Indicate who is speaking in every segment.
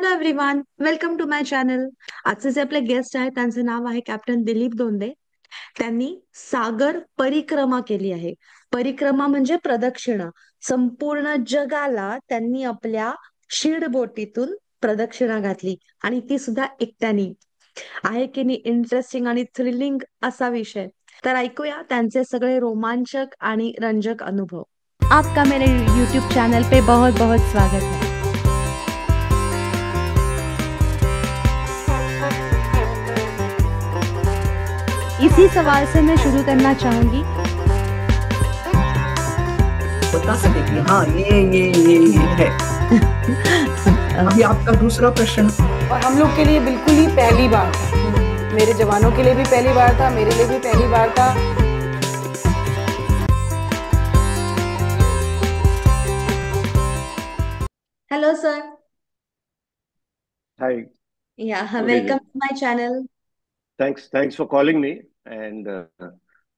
Speaker 1: Hello everyone, welcome to my channel. आजचे जे आपले गेस्ट आहेत त्यांचं नाव आहे कॅप्टन दिलीप दोंदे. त्यांनी सागर परिक्रमा केली आहे. परिक्रमा म्हणजे प्रदक्षिणा. संपूर्ण जगाला त्यांनी आपल्या शीड बोटीतून प्रदक्षिणा घातली आणि ती सुद्धा एकट्याने. आहे की नाही इंटरेस्टिंग आणि थ्रिलिंग असा विषय. तर ऐकूया त्यांचे सगळे रोमांचक आणि रंजक अनुभव. आपका मेरे YouTube चैनल पे बहुत बहुत स्वागत है. इसी सवाल से मैं शुरू करना चाहूंगी.
Speaker 2: बता सके कि हाँ ये है. अभी आपका दूसरा प्रश्न.
Speaker 3: और हम लोग के लिए बिल्कुल ही पहली बार था. मेरे जवानों के लिए भी पहली बार था, मेरे लिए भी पहली बार था.
Speaker 1: Hello sir.
Speaker 4: Hi,
Speaker 1: Yeah,
Speaker 4: good
Speaker 1: welcome
Speaker 4: evening.
Speaker 1: to my channel.
Speaker 4: Thanks for calling me. And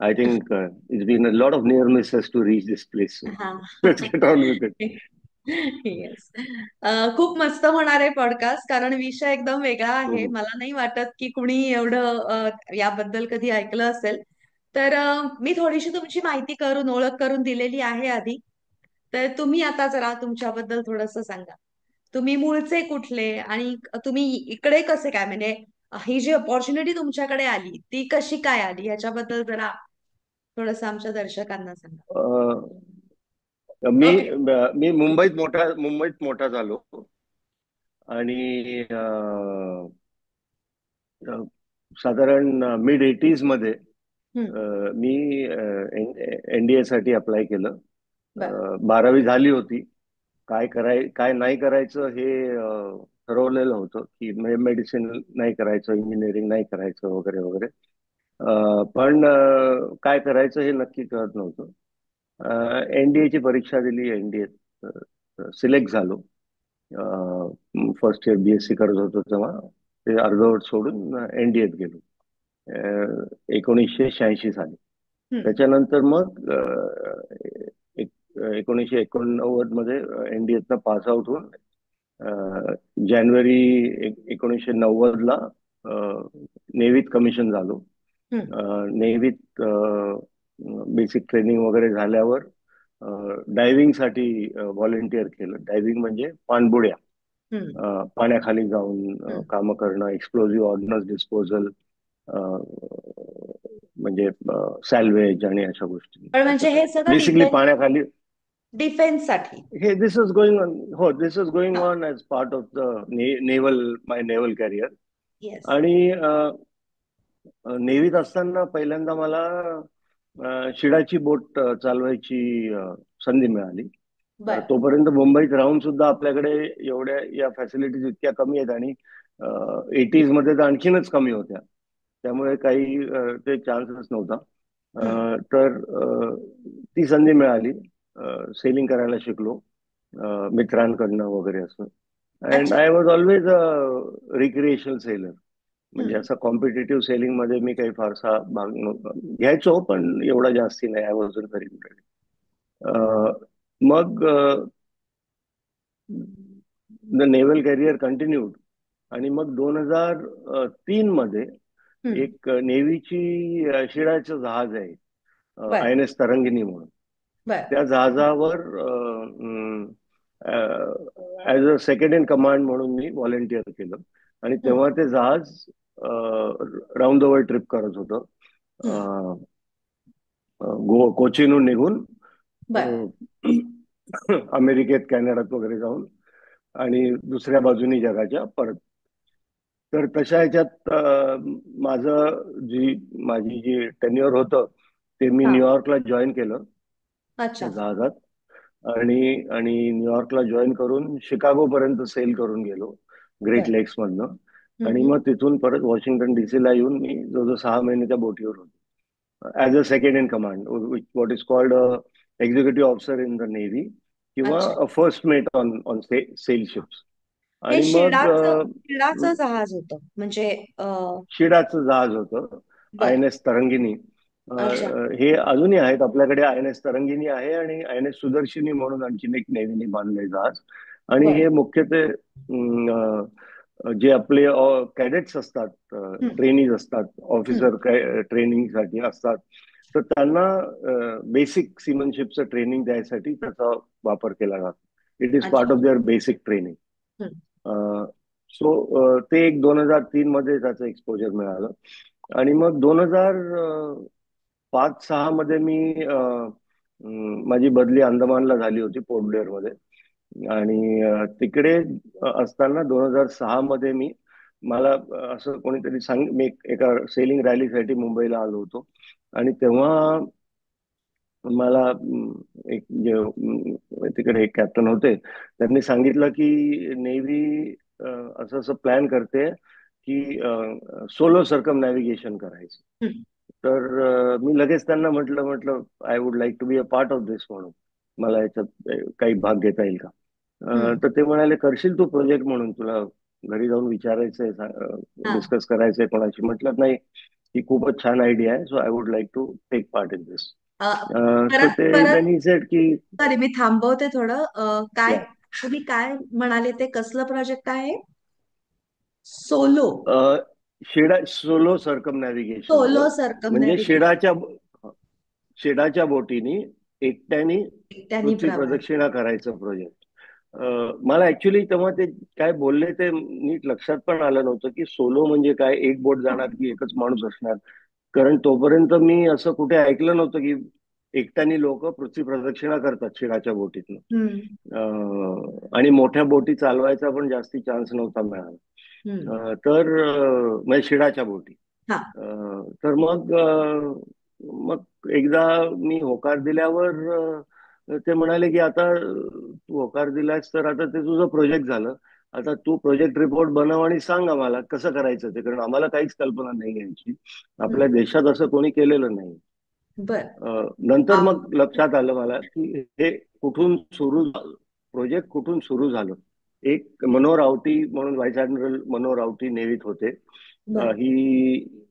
Speaker 4: I think it's been a lot of near misses to reach this place. So
Speaker 1: हा.
Speaker 4: let's get on with it.
Speaker 1: Yes. खूप मस्त होणार आहे podcast, कारण विषय एकदम वेगळा आहे.
Speaker 4: Mhm.
Speaker 1: मला नाही वाटत की कुणी एवढं याबद्दल कधी ऐकलं असेल. तर मी थोडीशी तुमची माहिती करून ओळख करून दिलेली आहे आधी. तर तुम्ही आता जरा तुमच्याबद्दल थोडंसं सांगा. तुम्ही मूळचे कुठले आणि तुम्ही इकडे कसे काय, म्हणजे ही जी अपॉर्च्युनिटी तुमच्याकडे आली ती कशी काय आली ह्याच्याबद्दल जरा थोडस आमच्या दर्शकांना सांगा.
Speaker 4: मी
Speaker 1: ओके.
Speaker 4: मी मुंबईत मोठा झालो. आणि साधारण मिड 80s मध्ये मी NDA साठी अप्लाय केलं.
Speaker 1: बर.
Speaker 4: 12वी झाली होती. काय नाही करायचं हे ठरवलेलं होतं की मेडिसिन नाही करायचं, इंजिनिअरिंग नाही करायचं वगैरे वगैरे. पण काय करायचं हे नक्की कळत नव्हतं. NDA ची परीक्षा दिली, NDA सिलेक्ट झालो. फर्स्ट इयर BSc करत होतो तेव्हा ते अर्धवट सोडून NDAत गेलो 1986 साली. त्याच्यानंतर मग 1989 मध्ये NDAतनं पास आउट होऊन जानेवारी 1990ला नेव्हीत कमिशन झालो. नेव्हीत बेसिक ट्रेनिंग वगैरे झाल्यावर डायव्हिंगसाठी व्हॉलेंटिअर केलं. डायव्हिंग म्हणजे पाणबुड्या, पाण्याखाली जाऊन कामं करणं, एक्सप्लोजिव्ह ऑर्डिनन्स डिस्पोजल, म्हणजे सॅल्वेज आणि अशा गोष्टी.
Speaker 1: पण म्हणजे हे सगळं
Speaker 4: बेसिकली पाण्याखाली
Speaker 1: डिफेन्स साठी.
Speaker 4: हे दिस इज गोइंग ऑन. हो, this is going on as part of the my naval career.
Speaker 1: Yes.
Speaker 4: आणि नेव्हीत असताना पहिल्यांदा मला शिडाची बोट चालवायची संधी मिळाली.
Speaker 1: बर.
Speaker 4: तोपर्यंत मुंबईत राहून सुद्धा आपल्याकडे एवढ्या या फॅसिलिटीज इतक्या कमी आहेत आणि 80s मध्ये तर आणखीनच कमी होत्या. त्यामुळे काही ते चान्सच नव्हता. तर ती संधी मिळाली. सेलिंग करायला शिकलो मित्रांकडनं वगैरे असं. अँड
Speaker 1: अच्छा.
Speaker 4: I was always a recreational seller. म्हणजे असं कॉम्पिटेटिव्ह सेलिंग मध्ये मी काही फारसा भाग घ्यायचो, पण एवढा जास्ती नाही. I was very good. मग द नेव्हल कॅरियर कंटिन्यूड. आणि मग 2003 मध्ये एक नेव्हीची शिडाचं जहाज आहे,
Speaker 1: बर.
Speaker 4: INS तरंगिणी म्हणून.
Speaker 1: बर.
Speaker 4: त्या जहाजावर as a second in command म्हणून मी व्हॉलेंटिअर केलं. आणि तेव्हा ते जहाज राऊंड द वर्ल्ड ट्रिप करत होतं. कोचीनहून निघून
Speaker 1: बर.
Speaker 4: अमेरिकेत, कॅनडात वगैरे जाऊन आणि दुसऱ्या बाजूनी जगाच्या परत. तर तशा ह्याच्यात माझी जी टेन्युअर होतं ते मी न्यूयॉर्कला जॉईन केलं
Speaker 1: अच्छा.
Speaker 4: त्या जहाजात. आणि न्यूयॉर्कला जॉईन करून शिकागो पर्यंत सेल करून गेलो ग्रेट लेक्स मधनं. आणि मग तिथून परत वॉशिंग्टन DC ला येऊन मी जवळजवळ 6 महिने त्या बोटीवर होतो as a second in command, what is called executive officer in the navy, किंवा first mate on sail ships.
Speaker 1: हे
Speaker 4: आणि मग
Speaker 1: शिडाचं जहाज होतं म्हणजे
Speaker 4: शिडाचं जहाज होतं,
Speaker 1: बर.
Speaker 4: INS तरंगिणी.
Speaker 1: अच्छा.
Speaker 4: हे अजूनही आहेत आपल्याकडे. INS तरंगिणी आहे आणि INS सुदर्शिनी म्हणून आणखीन एक नेव्हीने बांधले जहाज. आणि
Speaker 1: बर.
Speaker 4: हे मुख्यत्वे जे आपले कॅडेट्स असतात,
Speaker 1: हम्म,
Speaker 4: ट्रेनीज असतात,
Speaker 1: हम्म.
Speaker 4: ऑफिसर ट्रेनिंगसाठी असतात, तर त्यांना बेसिक सीमनशिपचं ट्रेनिंग द्यायसाठी त्याचा वापर केला जातो. इट इज पार्ट
Speaker 1: अच्छा.
Speaker 4: Of their basic training.
Speaker 1: हम्म.
Speaker 4: सो ते एक 2003 मध्ये त्याचं एक्सपोजर मिळालं. आणि मग 2005-06 मध्ये मी माझी बदली अंदमानला झाली होती, पोर्ट ब्लेअर मध्ये. आणि तिकडे असताना 2006 मध्ये मला असं कोणीतरी मी एका सेलिंग रॅलीसाठी मुंबईला आलो होतो. आणि तेव्हा मला एक जे तिकडे एक कॅप्टन होते, त्यांनी सांगितलं की नेव्ही असं असं प्लॅन करते की सोलो सर्कम नॅव्हिगेशन करायचं.
Speaker 1: हम्म.
Speaker 4: तर मी लगेच त्यांना म्हटलं I would like to be a part of this म्हणून, मला याच्यात काही भाग घेता येईल का.
Speaker 1: हम्म.
Speaker 4: तर ते म्हणाले, करशील तू प्रोजेक्ट म्हणून, तुला घरी जाऊन विचारायचंय,
Speaker 1: हा.
Speaker 4: डिस्कस करायचंय कोणाशी. म्हटलं नाही, ही खूपच छान आयडिया आहे, so I would like to take part in this.
Speaker 1: Uh,
Speaker 4: तर
Speaker 1: परत
Speaker 4: ते
Speaker 1: परत
Speaker 4: त्यांनी सेड की
Speaker 1: सॉरी, मी थांबवते थोडं. काय
Speaker 4: या
Speaker 1: तुम्ही काय म्हणाले, ते कसलं प्रोजेक्ट आहे? सोलो.
Speaker 4: शेडा सोलो सर्कम नॅव्हिगेशनचं.
Speaker 1: सोलो सरकम
Speaker 4: म्हणजे
Speaker 1: नॅव्हिगेशन.
Speaker 4: शेडाच्या बोटीनी एकट्याने
Speaker 1: त्यांनी
Speaker 4: पृथ्वी
Speaker 1: प्रवास.
Speaker 4: प्रदक्षिणा करायचं प्रोजेक्ट. मला ऍक्च्युली तेव्हा ते काय बोलले ते नीट लक्षात पण आलं नव्हतं की सोलो म्हणजे काय, एक बोट जाणार की एकच माणूस असणार. कारण तोपर्यंत मी असं कुठे ऐकलं नव्हतं की एकट्याने लोक पृथ्वी प्रदक्षिणा करतात शिडाच्या बोटीतनं.
Speaker 1: हम्म.
Speaker 4: आणि मोठ्या बोटी चालवायचा पण जास्ती चान्स नव्हता मिळाला.
Speaker 1: हम्म.
Speaker 4: तर म्हणजे शिडाच्या बोटी.
Speaker 1: हा.
Speaker 4: तर मग एकदा मी होकार दिल्यावर ते म्हणाले की आता तू होकार दिलास तर आता ते तुझं प्रोजेक्ट झालं. आता तू प्रोजेक्ट रिपोर्ट बनव आणि सांग आम्हाला कसं करायचं ते, कारण आम्हाला काहीच कल्पना नाही याची. आपल्या
Speaker 1: हम्म.
Speaker 4: देशात असं कोणी केलेलं नाही.
Speaker 1: बर.
Speaker 4: नंतर
Speaker 1: हा.
Speaker 4: मग लक्षात आलं मला की हे कुठून सुरू झालं, प्रोजेक्ट कुठून सुरू झालं. एक मनोहर आवटी म्हणून, व्हाईस ऍडमिरल मनोहर आवटी नेव्हीत होते.
Speaker 1: बर.
Speaker 4: ही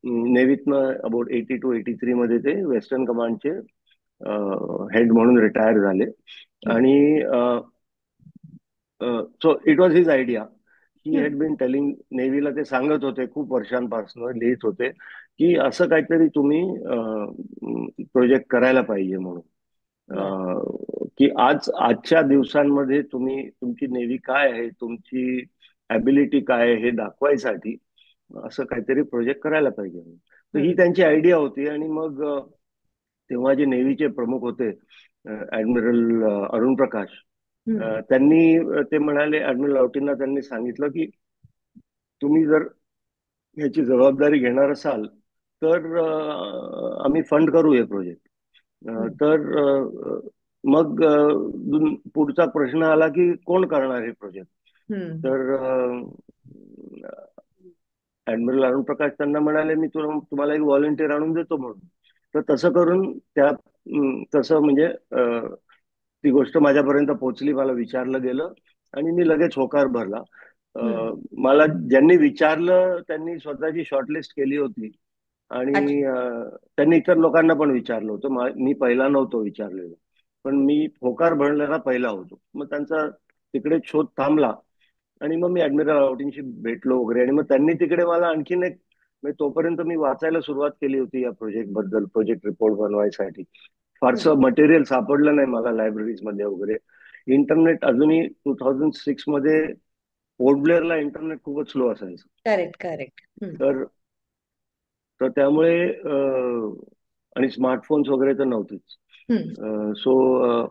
Speaker 4: नेव्हीतनं अबाउट 82-83 मध्ये ते वेस्टर्न कमांडचे हेड म्हणून रिटायर झाले.
Speaker 1: हम्म.
Speaker 4: आणि so it was his idea. He
Speaker 1: hmm.
Speaker 4: Had bin telling नेव्हीला, ते सांगत होते खूप वर्षांपासून लिहित होते की असं काहीतरी तुम्ही प्रोजेक्ट करायला पाहिजे म्हणून.
Speaker 1: बर.
Speaker 4: की आजच्या दिवसांमध्ये तुमची नेव्ही काय आहे, तुमची ॲबिलिटी काय आहे हे दाखवायसाठी असं काहीतरी प्रोजेक्ट करायला पाहिजे म्हणून. तर ही
Speaker 1: हम्म.
Speaker 4: त्यांची आयडिया होती. आणि मग तेव्हा जे नेव्हीचे प्रमुख होते, ऍडमिरल अरुण प्रकाश,
Speaker 1: हम्म.
Speaker 4: ते म्हणाले, ऍडमिरल औटींना त्यांनी सांगितलं की तुम्ही जर ह्याची जबाबदारी घेणार असाल तर आम्ही फंड करू हे प्रोजेक्ट.
Speaker 1: हम्म.
Speaker 4: तर मग पुढचा प्रश्न आला की कोण करणार हे प्रोजेक्ट.
Speaker 1: हम्म.
Speaker 4: तर ऍडमिरल अरुण प्रकाश त्यांना म्हणाले, मी तुम्हाला एक व्हॉलंटियर आणून देतो म्हणून. तर तसं करून तसं म्हणजे ती गोष्ट माझ्यापर्यंत पोहोचली, मला विचारलं गेलं आणि मी लगेच होकार भरला.
Speaker 1: हम्म.
Speaker 4: मला ज्यांनी विचारलं त्यांनी स्वतःची शॉर्टलिस्ट केली होती.
Speaker 1: अच्छा.
Speaker 4: आणि त्यांनी इतर लोकांना पण विचारलं होतं. मी पहिला नव्हतो विचारलेलो, पण मी होकार भरलेला पहिला होतो. मग त्यांचा तिकडे शोध थांबला. आणि मग मी ऍडमिरल रावटींशी भेटलो वगैरे. आणि मग त्यांनी तिकडे मला आणखीन एक, म्हणजे तोपर्यंत मी वाचायला सुरुवात केली होती या प्रोजेक्ट बद्दल, प्रोजेक्ट रिपोर्ट बनवायसाठी.
Speaker 1: हम्म.
Speaker 4: फारसं मटेरियल सापडलं नाही मला लायब्ररीज मध्ये वगैरे. इंटरनेट अजूनही 2006 मध्ये पोर्ट ब्लेअरला इंटरनेट खूपच स्लो असायचं.
Speaker 1: Correct, correct. हम्म.
Speaker 4: तर तर त्यामुळे आणि स्मार्टफोन्स वगैरे तर नव्हतेच.
Speaker 1: हम्म.
Speaker 4: सो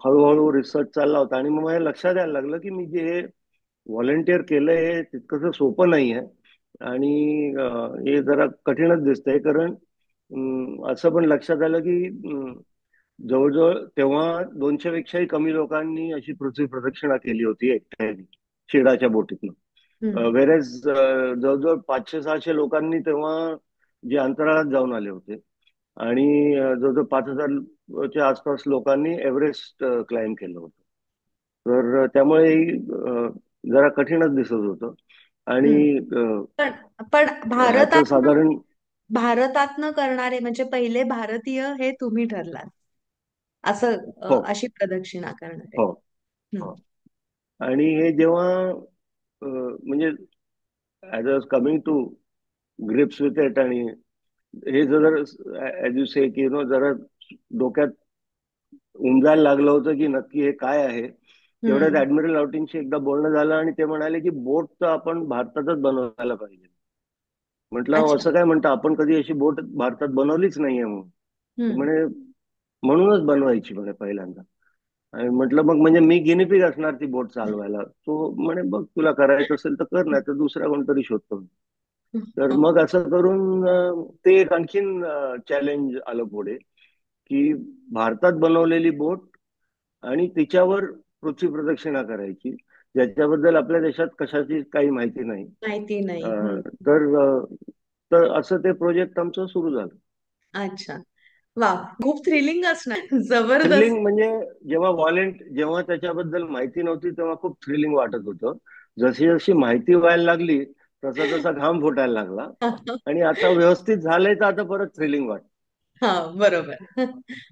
Speaker 4: हळूहळू रिसर्च चालला होता. आणि मग माझ्या लक्षात यायला लागलं की मी जे हे व्हॉलेंटिअर केलंय हे तितकंसं सोपं नाही आहे. आणि हे जरा कठीणच दिसतंय. कारण असं पण लक्षात आलं की जवळजवळ तेव्हा 200 पेक्षाही कमी लोकांनी अशी पृथ्वी प्रदक्षिणा केली होती एकट्याने शिडाच्या बोटीतनं.
Speaker 1: हम्म.
Speaker 4: वेरेज जवळजवळ 500-600 लोकांनी तेव्हा जे अंतराळात जाऊन आले होते. आणि जवळजवळ 5,000च्या आसपास लोकांनी एव्हरेस्ट क्लाइंब केलं होतं. तर त्यामुळे जरा कठीणच दिसत होतं. आणि
Speaker 1: हम्म. पण पण
Speaker 4: ह्याचं
Speaker 1: भारतातनं
Speaker 4: साधारण
Speaker 1: भारतातनं करणारे म्हणजे पहिले भारतीय हे तुम्ही ठरलात, असं
Speaker 4: हो,
Speaker 1: अशी प्रदक्षिणा करणारे.
Speaker 4: हो,
Speaker 1: हम्म.
Speaker 4: हो. आणि हे जेव्हा म्हणजे as a coming to grips with it, आणि हे जर ॲज यू से की जरा डोक्यात उमजायला लागलं होतं की नक्की हे काय आहे. तेवढ्यात
Speaker 1: हम्म.
Speaker 4: ऍडमिरल लाउटिंगशी एकदा बोलणं झालं आणि ते म्हणाले की बोट तर आपण भारतातच बनवायला पाहिजे. म्हटलं
Speaker 1: अच्छा.
Speaker 4: असं काय म्हणतं, आपण कधी अशी बोट भारतात बनवलीच नाहीये म्हणून. तर
Speaker 1: हम्म.
Speaker 4: म्हणे म्हणूनच बनवायची म्हणे पहिल्यांदा. आणि म्हटलं मग म्हणजे मी गिनीपिग असणार ती बोट चालवायला. तो म्हणे बघ तुला करायचं असेल तर कर, नाही तर दुसरा कोणतरी शोधतो. तर मग असं करून ते एक आणखीन चॅलेंज आलं पुढे, की भारतात बनवलेली बोट आणि तिच्यावर पृथ्वी प्रदक्षिणा करायची, ज्याच्याबद्दल आपल्या देशात कशाची काही माहिती नाही.
Speaker 1: माहिती नाही.
Speaker 4: अं, तर अं, तर असं ते प्रोजेक्ट आमचं सुरू झालं.
Speaker 1: अच्छा. वा, खूप थ्रिलिंग असणार. जबरदस्त.
Speaker 4: थ्रिलिंग म्हणजे जेव्हा त्याच्याबद्दल माहिती नव्हती तेव्हा खूप थ्रिलिंग वाटत होतं. जशी जशी माहिती व्हायला लागली तसा तसा घाम फुटायला लागला. आणि आता व्यवस्थित झालंय तर आता परत थ्रिलिंग वाटत.
Speaker 1: हा, बरोबर.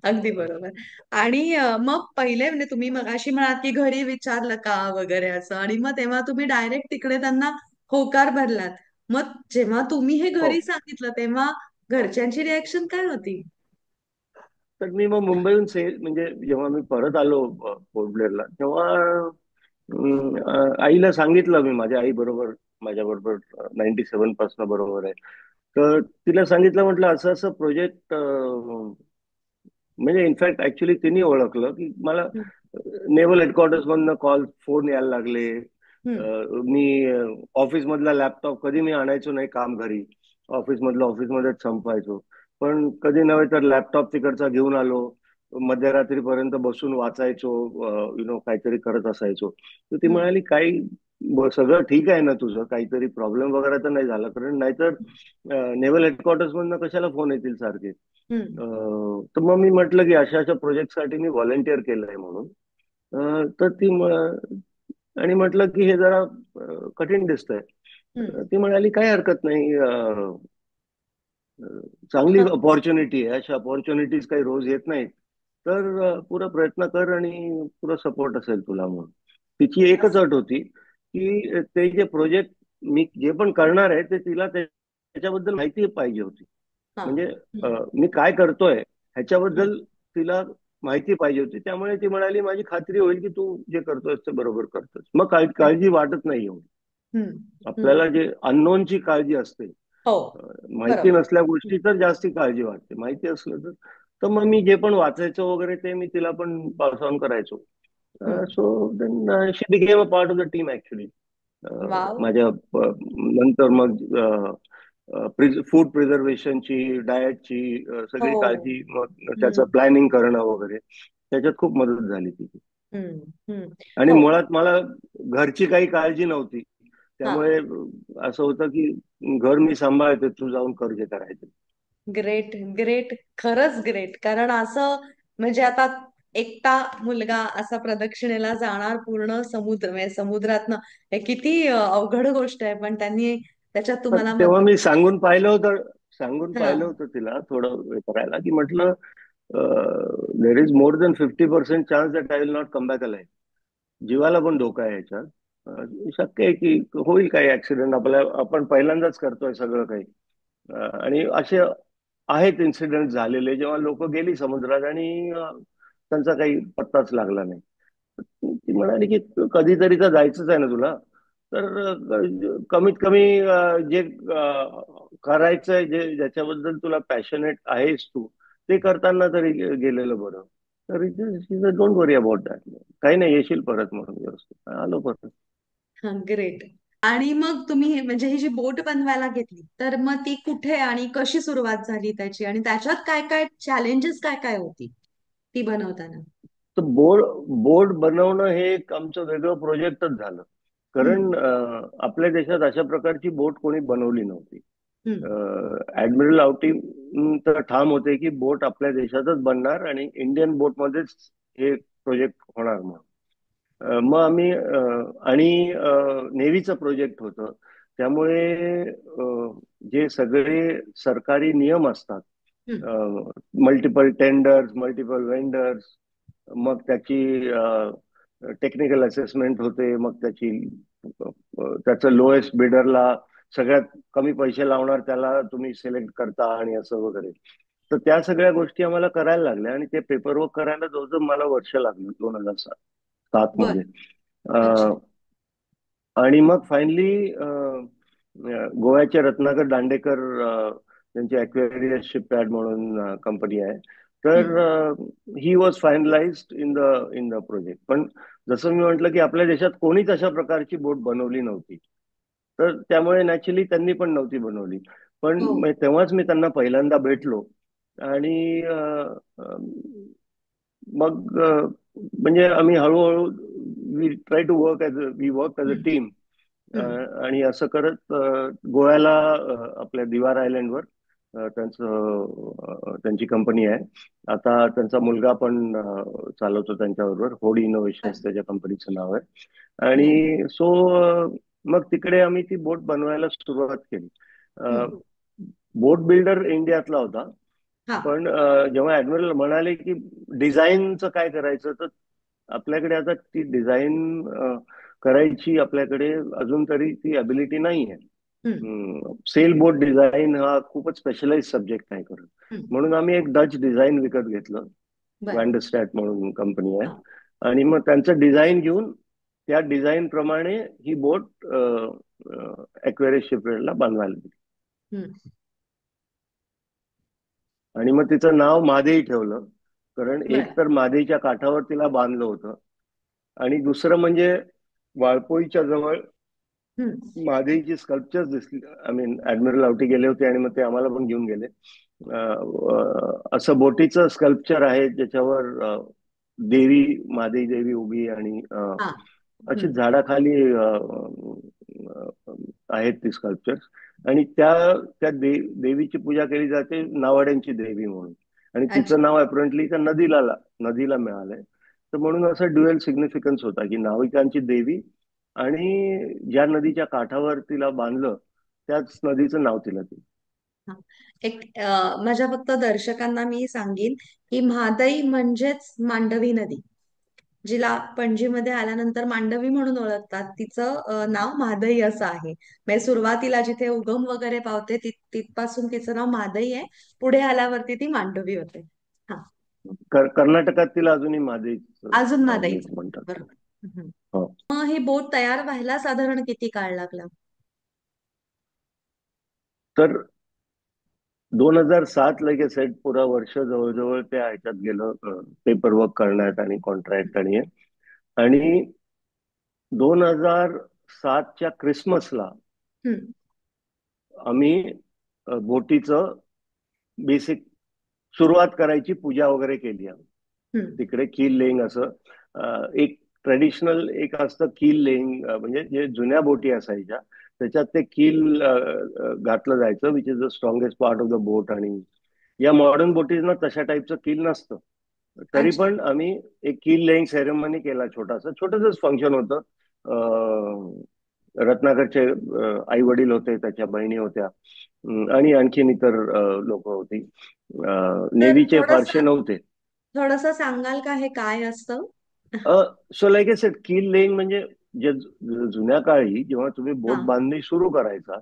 Speaker 1: अगदी बरोबर. आणि मग पहिले म्हणजे तुम्ही मगाशी म्हणाल की घरी विचारलं का वगैरे असं, आणि मग तेव्हा तुम्ही डायरेक्ट तिकडे त्यांना होकार भरलात. मग जेव्हा तुम्ही हे
Speaker 4: हो.
Speaker 1: घरी सांगितलं तेव्हा घरच्यांची रिएक्शन काय होती?
Speaker 4: तर मी मग मुंबईहून म्हणजे जेव्हा मी परत आलो पोर्ट ब्लेअरला, तेव्हा आईला सांगितलं मी, माझ्या आई बरोबर, माझ्या बरोबर 97 पासून बरोबर आहे. तर तिला सांगितलं, म्हटलं असं असं प्रोजेक्ट, म्हणजे इनफॅक्ट ऍक्च्युली तिने ओळखलं की मला
Speaker 1: हम्म.
Speaker 4: नेव्हल हेडक्वार्टर्स मधनं फोन यायला लागले.
Speaker 1: हम्म.
Speaker 4: मी ऑफिस मधला लॅपटॉप कधी मी आणायचो नाही काम घरी, ऑफिस मधलं ऑफिसमध्येच संपवायचो. पण कधी नव्हे तर लॅपटॉप तिकडचा घेऊन आलो, मध्यरात्रीपर्यंत बसून वाचायचो, काहीतरी करत असायचो. तर ती
Speaker 1: हम्म.
Speaker 4: म्हणाली काही सगळं ठीक आहे ना तुझं, काहीतरी प्रॉब्लेम वगैरे तर नाही झाला, कारण नाहीतर नेव्हल हेडक्वार्टर्स मधनं कशाला फोन येतील सारखे.
Speaker 1: हम्म.
Speaker 4: तर मग मी म्हटलं की अशा अशा प्रोजेक्टसाठी मी व्हॉलंटिअर केलंय म्हणून. तर आणि म्हटलं की हे जरा कठीण दिसतंय.
Speaker 1: हम्म.
Speaker 4: ती म्हणाली काही हरकत नाही, चांगली अपॉर्च्युनिटी आहे, अशा अपॉर्च्युनिटीज काही रोज येत नाहीत. तर पुरा प्रयत्न कर आणि पुरा सपोर्ट असेल तुला म्हणून. तिची एकच अट होती की ते जे प्रोजेक्ट मी जे पण करणार आहे ते तिला त्याच्याबद्दल माहिती पाहिजे होती.
Speaker 1: हा.
Speaker 4: म्हणजे
Speaker 1: हम्म.
Speaker 4: मी काय करतोय
Speaker 1: हम्म.
Speaker 4: ह्याच्याबद्दल तिला माहिती पाहिजे होती. त्यामुळे ती म्हणाली माझी खात्री होईल की तू जे करतोयस ते बरोबर करतोस, मग काळजी वाटत नाही एवढी.
Speaker 1: हम्म. हम्म.
Speaker 4: आपल्याला जे अननोनची काळजी असते,
Speaker 1: हो,
Speaker 4: माहिती
Speaker 1: बरोबर.
Speaker 4: नसल्या गोष्टी तर जास्ती काळजी वाटते. माहिती असलं तर तर मग मी जे पण वाचायचो वगैरे ते मी तिला पण पास ऑन करायचो.
Speaker 1: Hmm.
Speaker 4: So then she became a part of the team actually.
Speaker 1: Wow.
Speaker 4: माझ्या नंतर मग फूड प्रिझर्वेशनची, डाएटची
Speaker 1: हो.
Speaker 4: सगळी काळजी, मग त्याचं
Speaker 1: हम्म.
Speaker 4: प्लॅनिंग करणं वगैरे, त्याच्यात खूप मदत झाली तिची.
Speaker 1: हम्म. हम्म.
Speaker 4: आणि
Speaker 1: हो.
Speaker 4: मुळात मला घरची काही काळजी नव्हती,
Speaker 1: हा.
Speaker 4: त्यामुळे असं होतं की घर मी सांभाळते, तू जाऊन कर जे करायचं.
Speaker 1: Great, great. खरंच ग्रेट. कारण असं म्हणजे आता एकटा मुलगा असा प्रदक्षिणेला जाणार पूर्ण समुद्र, म्हणजे समुद्रातनं, हे किती अवघड गोष्ट आहे, पण त्यांनी त्याच्यात
Speaker 4: तर
Speaker 1: तुम्हाला
Speaker 4: तेव्हा
Speaker 1: मदत.
Speaker 4: मी सांगून
Speaker 1: हा.
Speaker 4: पाहिलं होतं तिला थोडं हे करायला, की म्हटलं देर is more than 50% chance that I will not come back alive. जीवाला पण धोका आहे ह्याच्यात. शक्य आहे की होईल काही ऍक्सिडेंट, आपण पहिल्यांदाच करतोय सगळं काही. आणि असे आहेत इन्सिडेंट झालेले जेव्हा लोक गेली समुद्रात आणि त्यांचा काही पत्ताच लागला नाही. ती म्हणाली की कधीतरी तर जायचंच आहे ना तुला, तर कमीत कमी जे करायचंय, ज्याच्याबद्दल तुला पॅशनेट आहेस तू, ते करताना तरी गेलेलं बरं. तर डोंट वरी अबाउट दॅट, काही नाही, येशील परत म्हणून व्यवस्थित. आलो परत.
Speaker 1: हा, ग्रेट. आणि मग तुम्ही म्हणजे ही जी बोट बनवायला घेतली, तर मग ती कुठे आणि कशी सुरुवात झाली त्याची, आणि त्याच्यात काय काय चॅलेंजेस काय काय होती ती बनवताना?
Speaker 4: तर बोर्ड बनवणं हे एक आमचं वेगळं प्रोजेक्टच झालं.
Speaker 1: हम्म.
Speaker 4: कारण आपल्या देशात अशा प्रकारची बोट कोणी बनवली नव्हती.
Speaker 1: हम्म.
Speaker 4: ऍडमिरल आउटिंग तर ठाम होते की बोट आपल्या देशातच बनणार आणि इंडियन बोटमध्येच हे प्रोजेक्ट होणार म्हणून. मग आम्ही आणि नेव्हीचं प्रोजेक्ट होतं, त्यामुळे जे सगळे सरकारी नियम असतात,
Speaker 1: हम्म.
Speaker 4: मल्टिपल टेंडर्स, मल्टिपल वेंडर्स, मग त्याची टेक्निकल असेसमेंट होते, मग त्याचं लोएस्ट बिडरला सगळ्यात कमी पैसे लावणार त्याला तुम्ही सिलेक्ट करता आणि असं वगैरे. तर त्या सगळ्या गोष्टी आम्हाला करायला लागल्या आणि ते पेपरवर्क करायला जवळजवळ मला वर्ष लागली 2007
Speaker 1: बर.
Speaker 4: मध्ये.
Speaker 1: अच्छा.
Speaker 4: आणि मग फायनली गोव्याचे रत्नाकर दांडेकर, त्यांची ॲक्वेरियस शिपयार्ड म्हणून कंपनी आहे, तर
Speaker 1: hmm.
Speaker 4: He was finalized in the project. पण जसं मी म्हटलं की आपल्या देशात कोणीच अशा प्रकारची बोट बनवली नव्हती, तर त्यामुळे नॅचरली त्यांनी पण नव्हती बनवली. पण
Speaker 1: हो.
Speaker 4: तेव्हाच मी त्यांना पहिल्यांदा भेटलो आणि मग म्हणजे आम्ही हळूहळू we try to work as a
Speaker 1: hmm.
Speaker 4: Team.
Speaker 1: हम्म.
Speaker 4: आणि असं करत गोव्याला, आपल्या दिवार आयलंडवर त्यांची कंपनी आहे. आता त्यांचा मुलगा पण चालवतो त्यांच्याबरोबर. होडी
Speaker 1: बर.
Speaker 4: इनोव्हेशन्स त्याच्या कंपनीचं नाव आहे.
Speaker 1: बर.
Speaker 4: आणि सो मग तिकडे आम्ही ती बोट बनवायला सुरुवात केली.
Speaker 1: हम्म.
Speaker 4: बोट बिल्डर इंडियातला होता.
Speaker 1: हा.
Speaker 4: पण जेव्हा ऍडमिरल म्हणाले की डिझाईनचं काय करायचं, तर आपल्याकडे आता ती डिझाईन करायची आपल्याकडे अजून तरी ती अबिलिटी नाही आहे.
Speaker 1: हम्म.
Speaker 4: सेल बोट डिझाईन हा खूपच स्पेशलाइज सब्जेक्ट आहे खरं.
Speaker 1: हम्म.
Speaker 4: म्हणून आम्ही एक डच डिझाईन विकत घेतलं.
Speaker 1: बर.
Speaker 4: वॅन्डरस्टॅट म्हणून कंपनी आहे.
Speaker 1: हा.
Speaker 4: आणि मग त्यांचं डिझाईन घेऊन त्या डिझाईन प्रमाणे ही बोट ॲक्वेरियस शिपयार्डला बांधवायला दिली.
Speaker 1: हम्म.
Speaker 4: आणि मग तिचं नाव मादेई ठेवलं, कारण एक
Speaker 1: बर.
Speaker 4: तर मादेईच्या काठावर तिला बांधलं होतं, आणि दुसरं म्हणजे वाळपोईच्या जवळ
Speaker 1: हम्म.
Speaker 4: महादेवीची स्कल्पचर्स दिसली. आय मीन ऍडमिरल आवटी गेले होते आणि मग ते आम्हाला पण घेऊन गेले. असं बोटीचं स्कल्पचर आहे ज्याच्यावर देवी, महादेवी देवी उभी, आणि
Speaker 1: हा.
Speaker 4: अशी
Speaker 1: हम्म.
Speaker 4: झाडाखाली आहेत ती स्कल्पचर्स. आणि त्या त्या देवीची पूजा केली जाते, नावाड्यांची देवी म्हणून. आणि
Speaker 1: अच्छा.
Speaker 4: तिचं नाव अप्रंटली त्या नदीला मिळालंय. तर म्हणून असं ड्युएल सिग्निफिकन्स होता की नाविकांची देवी, आणि ज्या नदीच्या काठावर तिला बांधलं त्याच नदीचं नाव तिला दिलं.
Speaker 1: हा. एक माझ्या फक्त दर्शकांना मी सांगेन की म्हादई म्हणजेच मांडवी नदी, जिला पणजीमध्ये आल्यानंतर मांडवी म्हणून ओळखतात, तिचं नाव म्हादई असं आहे. म्हणजे सुरुवातीला जिथे उगम वगैरे पावते तिथपासून तिचं नाव म्हादई आहे. पुढे आल्यावरती ती मांडवी होते. हा.
Speaker 4: कर्नाटकात तिला अजूनही महादेवीच
Speaker 1: अजून म्हादईच
Speaker 4: बीच म्हणतात.
Speaker 1: बरोबर. हम्म.
Speaker 4: हो.
Speaker 1: मग ही बोट तयार व्हायला साधारण किती काळ लागला?
Speaker 4: तर 2007 लगे सेट पुरा वर्ष जवळजवळ त्या ह्याच्यात गेलं, पेपर वर्क करण्यात आणि कॉन्ट्रॅक्ट आणि हे. आणि 2007च्या क्रिसमसला
Speaker 1: हम्म.
Speaker 4: आम्ही बोटीचं बेसिक सुरुवात करायची पूजा वगैरे केली आम्ही.
Speaker 1: हम्म.
Speaker 4: तिकडे कील लेईंग असं एक ट्रेडिशनल एक असतं कील लेईंग, म्हणजे जे जुन्या बोटी असायच्या त्याच्यात ते कील घातलं जायचं, which is the strongest part of the boat. आणि या मॉडर्न बोटीजना तशा टाईपचं कील नसतं. तरी
Speaker 1: अच्छा.
Speaker 4: पण आम्ही एक कील लेईंग सेरेमनी केला, छोटंसंच फंक्शन होतं. रत्नाकरचे आई वडील होते, त्याच्या बहिणी होत्या, आणि आणखीन इतर लोक होती.
Speaker 1: तर
Speaker 4: नेव्हीचे
Speaker 1: थोडस
Speaker 4: फारसे नव्हते.
Speaker 1: थोडस सांगाल का हे काय असतं?
Speaker 4: सो लाईक ए सेट, कील लेईंग म्हणजे जे जुन्या काळी जेव्हा तुम्ही
Speaker 1: हा.
Speaker 4: बोट बांधणी सुरू करायचा,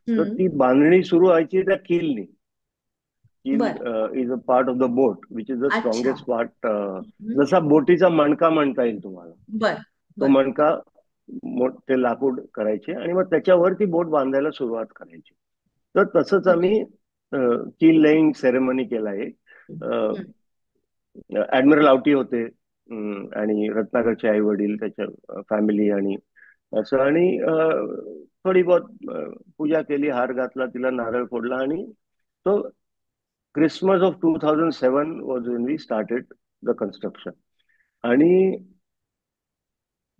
Speaker 4: तर
Speaker 1: हम्म.
Speaker 4: ती बांधणी सुरू व्हायची त्या कीलनी. कील
Speaker 1: बर.
Speaker 4: Is a part of the boat which is the
Speaker 1: अच्छा.
Speaker 4: Strongest part.
Speaker 1: हम्म.
Speaker 4: जसा बोटीचा मणका म्हणता येईल तुम्हाला,
Speaker 1: बर.
Speaker 4: तो
Speaker 1: बर.
Speaker 4: मणका ते लाकूड करायचे आणि मग त्याच्यावर ती बोट बांधायला सुरुवात करायची. तर तसंच
Speaker 1: ओके.
Speaker 4: आम्ही कील लेईंग सेरेमनी केला एक.
Speaker 1: हम्म.
Speaker 4: ऍडमिरल आवटी होते, आणि रत्नाकरचे आई वडील, त्याच्या फॅमिली आणि असं. आणि थोडी बहुत पूजा केली, हार घातला, तिला नारळ फोडला. आणि तो Christmas of 2007 was when we started the construction. आणि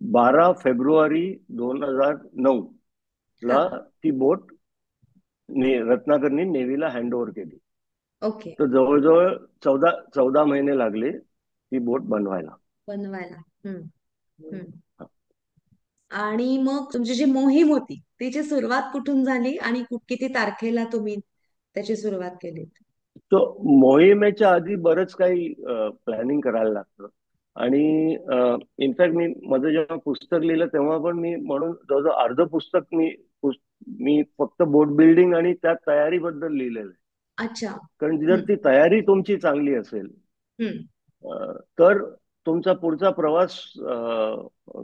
Speaker 4: 12 फेब्रुवारी 2009
Speaker 1: हा.
Speaker 4: ला ती बोट रत्नाकरनी नेव्हीला हँड ओव्हर केली.
Speaker 1: ओके.
Speaker 4: तर जवळजवळ 14 महिने लागले ती बोट बनवायला.
Speaker 1: बनवायला. हम्म. हम्म. आणि मग तुमची जी मोहीम होती तिची सुरुवात कुठून झाली आणि किती तारखेला तुम्ही त्याची सुरुवात केली?
Speaker 4: तो मोहिमेच्या आधी बरंच काही प्लॅनिंग करायला लागतं. आणि इनफॅक्ट मी माझं जेव्हा पुस्तक लिहिलं तेव्हा पण मी म्हणून जवळजवळ अर्ध पुस्तक मी फक्त बोट बिल्डिंग आणि त्या तयारीबद्दल लिहिलेलं आहे.
Speaker 1: अच्छा.
Speaker 4: कारण जर
Speaker 1: हम्म.
Speaker 4: ती तयारी तुमची चांगली असेल
Speaker 1: हम्म.
Speaker 4: तर तुमचा पुढचा प्रवास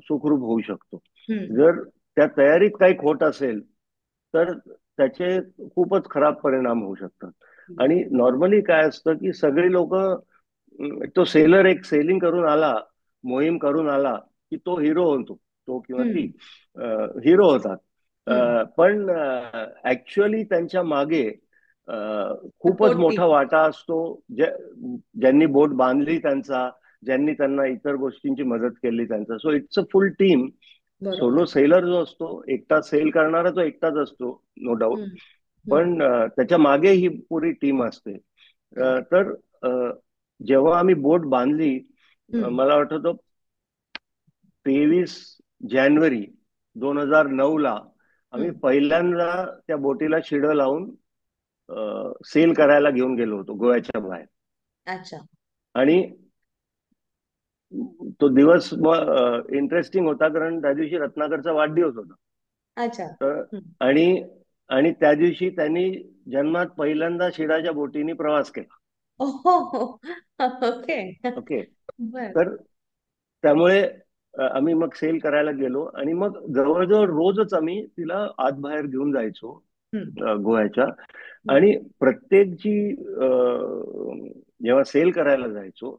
Speaker 4: सुखरूप होऊ शकतो.
Speaker 1: हम्म.
Speaker 4: जर त्या तयारीत काही खोट असेल तर त्याचे खूपच खराब परिणाम होऊ शकतात. आणि नॉर्मली काय असतं की सगळी लोक, तो सेलर एक सेलिंग करून आला, मोहीम करून आला की तो हिरो होतो, तो किंवा ती
Speaker 1: हम्म.
Speaker 4: हिरो होतात.
Speaker 1: हम्म.
Speaker 4: पण ऍक्च्युअली त्यांच्या मागे खूपच
Speaker 1: सपोर्ट
Speaker 4: मोठा
Speaker 1: टीम.
Speaker 4: वाटा असतो. ज्यांनी बोट बांधली त्यांचा, ज्यांनी त्यांना इतर गोष्टींची मदत केली त्यांचा. So it's a full team.
Speaker 1: बरोबर.
Speaker 4: सोलो सेलर जो असतो, एकटा सेल करणारा तो एकटाच असतो, नो डाऊट.
Speaker 1: हम्म. हम्म.
Speaker 4: पण त्याच्या मागे ही पुरी टीम असते.
Speaker 1: करेक्ट.
Speaker 4: तर जेव्हा आम्ही बोट बांधली,
Speaker 1: हम्म.
Speaker 4: मला आठवतं 23 जानेवारी 2009 आम्ही
Speaker 1: हम्म.
Speaker 4: पहिल्यांदा त्या बोटीला शिडं लावून सेल करायला घेऊन गेलो होतो गोव्याच्या बाहेर.
Speaker 1: अच्छा.
Speaker 4: आणि तो दिवस इंटरेस्टिंग होता, कारण त्या दिवशी रत्नाकरचा वाढदिवस होता.
Speaker 1: अच्छा.
Speaker 4: तर
Speaker 1: हम्म.
Speaker 4: आणि आणि त्या दिवशी त्यांनी जन्मात पहिल्यांदा शिडाच्या बोटीने प्रवास केला.
Speaker 1: ओहो. ओके.
Speaker 4: ओके.
Speaker 1: बर.
Speaker 4: तर त्यामुळे आम्ही मग सेल करायला गेलो आणि मग जवळजवळ रोजच आम्ही तिला आत बाहेर घेऊन जायचो
Speaker 1: हम्म.
Speaker 4: गोव्याच्या.
Speaker 1: हम्म.
Speaker 4: आणि प्रत्येक जी जेव्हा सेल करायला जायचो,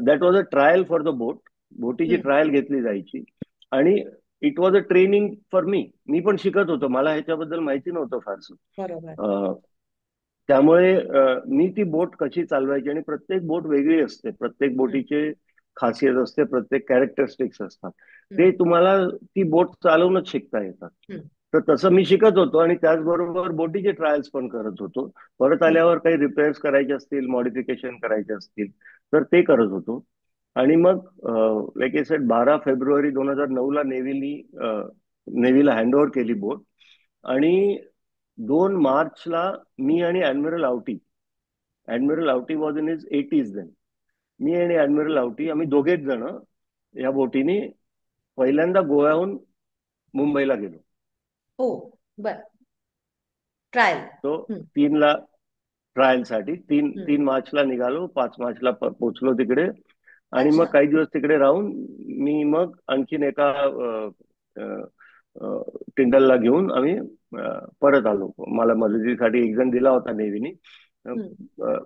Speaker 4: that was a trial for the boat. बोटीची
Speaker 1: हम्म.
Speaker 4: ट्रायल घेतली जायची. आणि it was a training for me. मी पण शिकत होतो, मला ह्याच्याबद्दल माहिती नव्हतं फारसं.
Speaker 1: बरोबर.
Speaker 4: त्यामुळे मी ती बोट कशी चालवायची, आणि प्रत्येक बोट वेगळी असते, प्रत्येक
Speaker 1: हम्म.
Speaker 4: बोटीचे खासियत असते, प्रत्येक कॅरेक्टरिस्टिक्स असतात.
Speaker 1: हम्म.
Speaker 4: ते तुम्हाला ती बोट चालवूनच शिकता येतात.
Speaker 1: हम्म.
Speaker 4: तर तसं मी शिकत होतो आणि त्याचबरोबर बोटीचे ट्रायल्स पण करत होतो. परत
Speaker 1: हम्म.
Speaker 4: आल्यावर काही रिपेअर्स करायचे असतील, मॉडिफिकेशन करायचे असतील तर ते करत होतो. आणि मग लाईक आय सेड 12 फेब्रुवारी 2009 नेव्हीला हँडओव्हर केली बोट. आणि 2 मार्चला मी आणि admiral Awati was in his 80s then. मी आणि ऍडमिरल आवटी आम्ही दोघेच जण या बोटीने पहिल्यांदा गोव्याहून मुंबईला गेलो.
Speaker 1: हो. बर. ट्रायल.
Speaker 4: तो
Speaker 1: हम्म.
Speaker 4: 3ला ट्रायलसाठी तीन
Speaker 1: हम्म.
Speaker 4: 3 मार्चला निघालो, 5 मार्चला पोचलो तिकडे. आणि मग
Speaker 1: अच्छा.
Speaker 4: काही दिवस तिकडे राहून मी मग आणखीन एका टिंडलला घेऊन आम्ही परत आलो. मला मदतीसाठी एक जण दिला होता नेव्हीने.
Speaker 1: हम्म.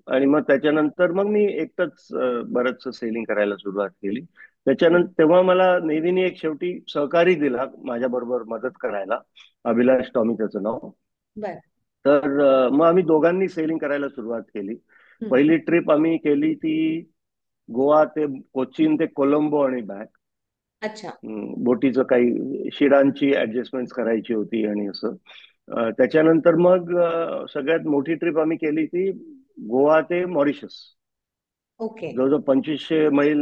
Speaker 4: आणि मग त्याच्यानंतर मग मी एकटंच बरंच सेलिंग करायला सुरुवात केली.
Speaker 1: हम्म.
Speaker 4: त्याच्यानंतर तेव्हा मला नेव्हीने एक शेवटी सहकारी दिला माझ्या बरोबर मदत करायला, अभिलाष टॉमी त्याचं नाव.
Speaker 1: बर.
Speaker 4: तर मग आम्ही दोघांनी सेलिंग करायला सुरुवात केली.
Speaker 1: हम्म.
Speaker 4: पहिली ट्रिप आम्ही केली ती गोवा ते कोचीन ते कोलंबो आणि बॅक.
Speaker 1: अच्छा.
Speaker 4: बोटीचं काही शिडांची ऍडजस्टमेंट करायची होती आणि असं. त्याच्यानंतर मग सगळ्यात मोठी ट्रिप आम्ही केली ती गोवा ते मॉरिशस.
Speaker 1: ओके.
Speaker 4: जवळजवळ 2500 मैल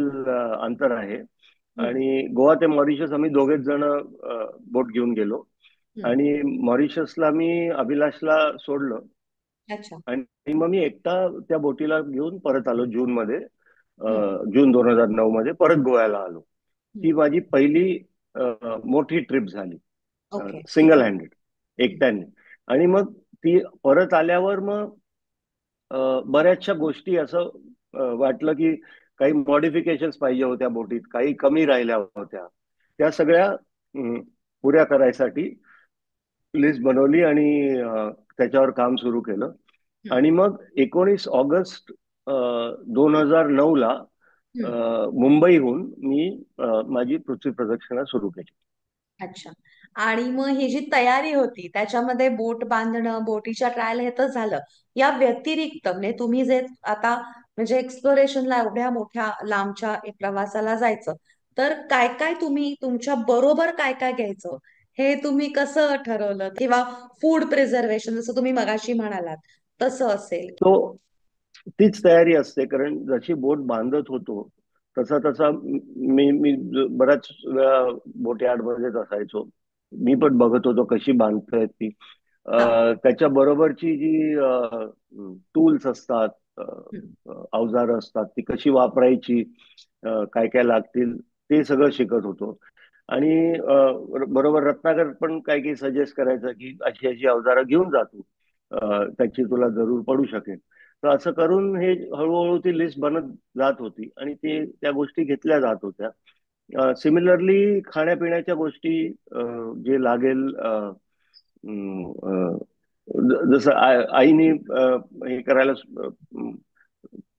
Speaker 4: अंतर आहे.
Speaker 1: हम्म.
Speaker 4: आणि गोवा ते मॉरिशस आम्ही दोघेच जण बोट घेऊन गेलो.
Speaker 1: हम्म.
Speaker 4: आणि मॉरिशसला मी अभिलाषला सोडलं.
Speaker 1: अच्छा.
Speaker 4: आणि मग मी एकटा त्या बोटीला घेऊन परत आलो जूनमध्ये.
Speaker 1: हम्म.
Speaker 4: जून 2009 मध्ये परत गोव्याला आलो. ती
Speaker 1: हम्म.
Speaker 4: माझी पहिली मोठी ट्रिप झाली,
Speaker 1: ओके.
Speaker 4: सिंगल हँडेड,
Speaker 1: हम्म.
Speaker 4: एकट्याने. आणि मग ती परत आल्यावर मग बऱ्याचशा गोष्टी असं वाटलं की काही मॉडिफिकेशन्स पाहिजे होत्या बोटीत, काही कमी राहिल्या होत्या. त्या सगळ्या पुऱ्या करायसाठी लिस्ट बनवली आणि त्याच्यावर काम सुरू केलं.
Speaker 1: हम्म.
Speaker 4: आणि मग 19 ऑगस्ट 2009
Speaker 1: हम्म.
Speaker 4: मुंबईहून मी माझी पृथ्वी प्रदक्षिणा सुरू केली.
Speaker 1: अच्छा. आणि मग ही जी तयारी होती त्याच्यामध्ये बोट बांधणं, बोटीच्या ट्रायल हे तर झालं. या व्यतिरिक्त म्हणजे तुम्ही जे आता म्हणजे एक्सप्लोरेशनला एवढ्या मोठ्या लांबच्या एक प्रवासाला जायचं, तर काय काय तुम्ही तुमच्या बरोबर काय काय घ्यायचं हे तुम्ही कसं ठरवलं? किंवा फूड प्रिझर्वेशन जसं तुम्ही मगाशी म्हणालात तसं असेल.
Speaker 4: तो तीच तयारी असते, कारण जशी बोट बांधत होतो तसा तसा मी बऱ्याच वेळा बोट यार्डमध्येच असायचो. मी पण बघत होतो कशी बांधतायत ती.
Speaker 1: हा.
Speaker 4: त्याच्या बरोबरची जी टूल्स असतात,
Speaker 1: हम्म.
Speaker 4: अवजारं असतात, ती कशी वापरायची, काय काय लागतील ते सगळं शिकत होतो. आणि बरोबर रत्नाकर पण काही काही सजेस्ट करायचं की अशी अशी अवजारं घेऊन जा तू, त्याची तुला जरूर पडू शकेल. तर असं करून हे हळूहळू ती लिस्ट बनत जात होती आणि ते त्या गोष्टी घेतल्या जात होत्या. सिमिलरली खाण्यापिण्याच्या गोष्टी, जे लागेल, जसं आईने हे करायला,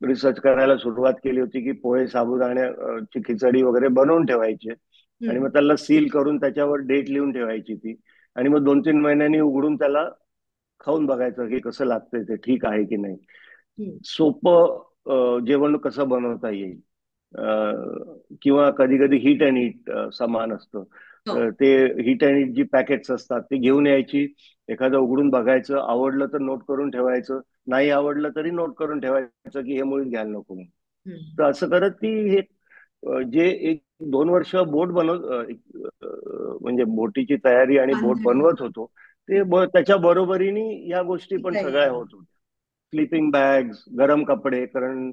Speaker 4: रिसर्च करायला सुरुवात केली होती की पोहे साबुदाण्याची खिचडी वगैरे बनवून ठेवायची आणि मग त्याला सील करून त्याच्यावर डेट लिहून ठेवायची ती, आणि मग 2-3 महिन्यांनी उघडून त्याला खाऊन बघायचं की कसं लागतंय, ते ठीक आहे की नाही. सोपं जेवण कसं बनवता येईल. किंवा कधी कधी हिट अँड हिट समान असतं.
Speaker 1: हो.
Speaker 4: ते हिट अँड हिट जी पॅकेट्स असतात ती घेऊन यायची, एखादं उघडून बघायचं, आवडलं तर नोट करून ठेवायचं, नाही आवडलं तरी नोट करून ठेवायचं की हे मुळीच घ्यायला नको म्हणून. तर असं करत ती हे जे 1-2 वर्ष बोट म्हणजे बोटीची तयारी आणि बोट
Speaker 1: बांधणी.
Speaker 4: बनवत होतो, ते त्याच्या बरोबरीने या गोष्टी पण
Speaker 1: तयारी.
Speaker 4: सगळ्या होत होत्या. स्लीपिंग बॅग्स, गरम कपडे, कारण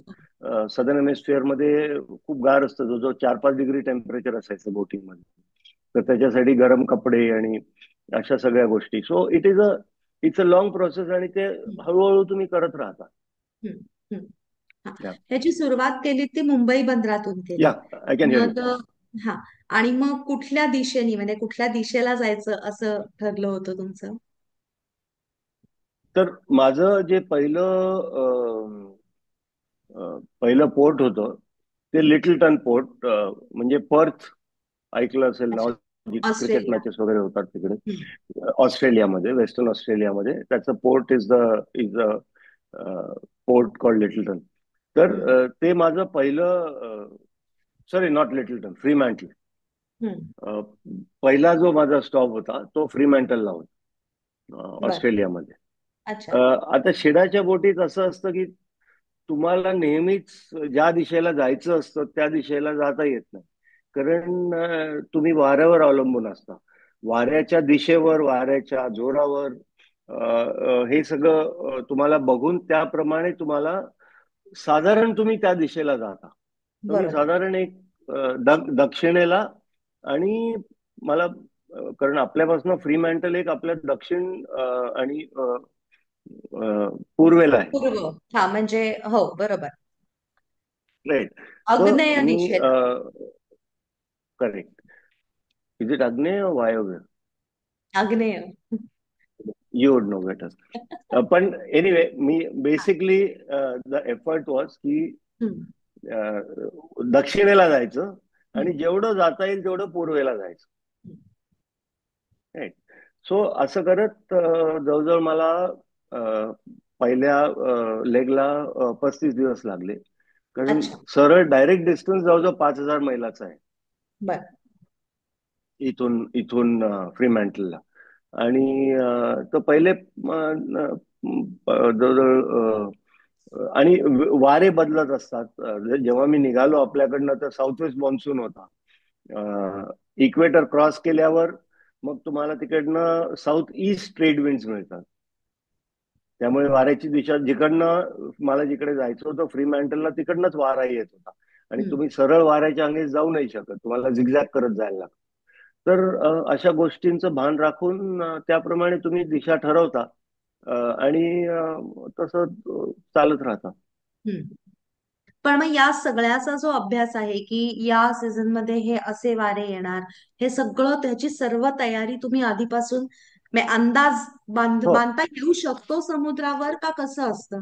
Speaker 4: सदर्न हेमिस्फिअर मध्ये खूप गार असतं, जो जो 4-5 डिग्री टेम्परेचर असायचं बोटीमध्ये. तर त्याच्यासाठी गरम कपडे आणि अशा सगळ्या गोष्टी. So it's a long process आणि ते हळूहळू तुम्ही करत राहता.
Speaker 1: हम्म, हम्म. हा.
Speaker 4: या
Speaker 1: ह्याची सुरुवात केली ती मुंबई बंदरातून केली.
Speaker 4: या आय कॅन हिअर यू.
Speaker 1: मग हा, आणि मग कुठल्या दिशेने, म्हणजे कुठल्या दिशेला जायचं असं ठरलं होतं तुमचं?
Speaker 4: तर माझं जे पहिलं पोर्ट होतं ते लिटलटन पोर्ट, म्हणजे पर्थ ऐकलं असेल नाव,
Speaker 1: अच्छा.
Speaker 4: Cricket
Speaker 1: Australia.
Speaker 4: मॅचेस वगैरे होतात तिकडे.
Speaker 1: हम्म.
Speaker 4: ऑस्ट्रेलियामध्ये, वेस्टर्न ऑस्ट्रेलियामध्ये त्याचं port is the port called Littleton. तर
Speaker 1: हम्म.
Speaker 4: ते माझं पहिलं, सॉरी नॉट लिटलटन, फ्रीमॅन्टल.
Speaker 1: हम्म.
Speaker 4: पहिला जो माझा स्टॉप होता तो फ्रीमॅन्टलला होता,
Speaker 1: बर.
Speaker 4: ऑस्ट्रेलियामध्ये.
Speaker 1: अच्छा.
Speaker 4: आता शिडाच्या बोटीत असं असतं की तुम्हाला नेहमीच ज्या दिशेला जायचं असतं त्या दिशेला जाता येत नाही, कारण तुम्ही वाऱ्यावर अवलंबून असता. वाऱ्याच्या दिशेवर, वाऱ्याच्या जोरावर हे सगळं तुम्हाला बघून त्याप्रमाणे तुम्हाला साधारण तुम्ही त्या दिशेला जाता. तर मी
Speaker 1: बरोबर.
Speaker 4: साधारण एक दक्षिणेला, आणि मला कारण आपल्यापासून फ्रीमॅन्टल एक आपल्या दक्षिण आणि पूर्वेला आहे.
Speaker 1: पूर्व. हा, म्हणजे हो, बरोबर.
Speaker 4: राईट. तर
Speaker 1: आग्नेय
Speaker 4: मी,
Speaker 1: दिशेला.
Speaker 4: करेक्ट. इज इट आग्नेय वायव्य?
Speaker 1: आग्नेय.
Speaker 4: You would know better. पण एनिवे, मी बेसिकली द एफर्ट वॉज की
Speaker 1: हम्म.
Speaker 4: दक्षिणेला जायचं आणि
Speaker 1: हम्म.
Speaker 4: जेवढं जाता येईल तेवढं पूर्वेला जायचं. राईट. सो असं करत जवळजवळ मला अ, पहिल्या लेगला 35 दिवस लागले, कारण
Speaker 1: अच्छा.
Speaker 4: सरळ डायरेक्ट डिस्टन्स जवळजवळ 5,000 मैलाचा आहे
Speaker 1: बर.
Speaker 4: इथून इथून फ्रीमॅन्टलला. आणि तर पहिले जवळजवळ आणि वारे बदलत असतात. जेव्हा मी निघालो आपल्याकडनं तर साऊथ वेस्ट मॉन्सून होता. इक्वेटर क्रॉस केल्यावर मग तुम्हाला तिकडनं साऊथ ईस्ट ट्रेड विंड्स मिळतात. त्यामुळे वाऱ्याची दिशा जिकडनं मला जिकडे जायचं होतं फ्रीमॅन्टलला तिकडनंच वारा येत होता, आणि
Speaker 1: हम्म.
Speaker 4: तुम्ही सरळ वाऱ्याच्या अंगेस जाऊ नाही शकत, तुम्हाला झिगझॅग करत जायला लागतं. तर अशा गोष्टींचं भान राखून त्याप्रमाणे तुम्ही दिशा ठरवता, आणि तसं चालत राहता.
Speaker 1: हम्म. पण मग या सगळ्याचा जो अभ्यास आहे की या सीझन मध्ये हे असे वारे येणार, हे सगळं, त्याची सर्व तयारी तुम्ही आधीपासून, अंदाज
Speaker 4: हो.
Speaker 1: बांधता येऊ शकतो समुद्रावर, का कसं असतं?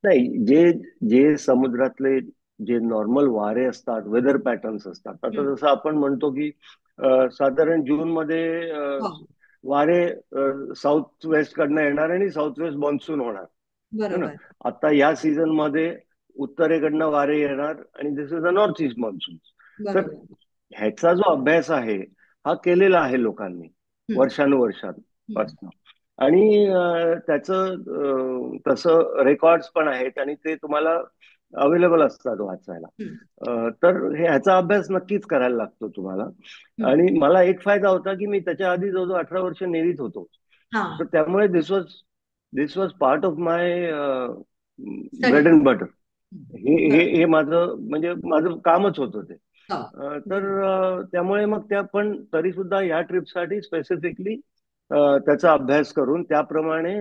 Speaker 4: नाही, जे जे समुद्रातले जे नॉर्मल वारे असतात, वेदर पॅटर्न्स असतात, आता
Speaker 1: हम्म.
Speaker 4: जसं आपण म्हणतो की साधारण जून मध्ये
Speaker 1: हो.
Speaker 4: वारे साऊथ वेस्ट कडनं येणार आणि साऊथ वेस्ट मॉन्सून होणार, है ना.
Speaker 1: बरोबर.
Speaker 4: आता या सीझन मध्ये उत्तरेकडनं वारे येणार आणि this is a north east monsoon. तर
Speaker 1: बरोबर.
Speaker 4: ह्याचा जो अभ्यास आहे हा केलेला आहे लोकांनी
Speaker 1: हम्म. हम्म.
Speaker 4: वर्षानुवर्षांपासून. आणि त्याचं तसं रेकॉर्ड्स पण आहेत आणि ते तुम्हाला अवेलेबल असतात वाचायला.
Speaker 1: हम्म.
Speaker 4: तर ह्याचा अभ्यास नक्कीच करायला लागतो तुम्हाला.
Speaker 1: हम्म.
Speaker 4: आणि मला एक फायदा होता की मी त्याच्या आधी जवळजवळ 18 वर्ष नेव्हीत होतो.
Speaker 1: हा.
Speaker 4: तर त्यामुळे this was part of my
Speaker 1: study.
Speaker 4: Bread and butter. हे हे
Speaker 1: बरोबर.
Speaker 4: हे माझं म्हणजे माझं कामच होतं ते.
Speaker 1: हो.
Speaker 4: तर
Speaker 1: बरोबर.
Speaker 4: त्यामुळे मग त्या पण तरी सुद्धा या ट्रिपसाठी स्पेसिफिकली त्याचा अभ्यास करून त्याप्रमाणे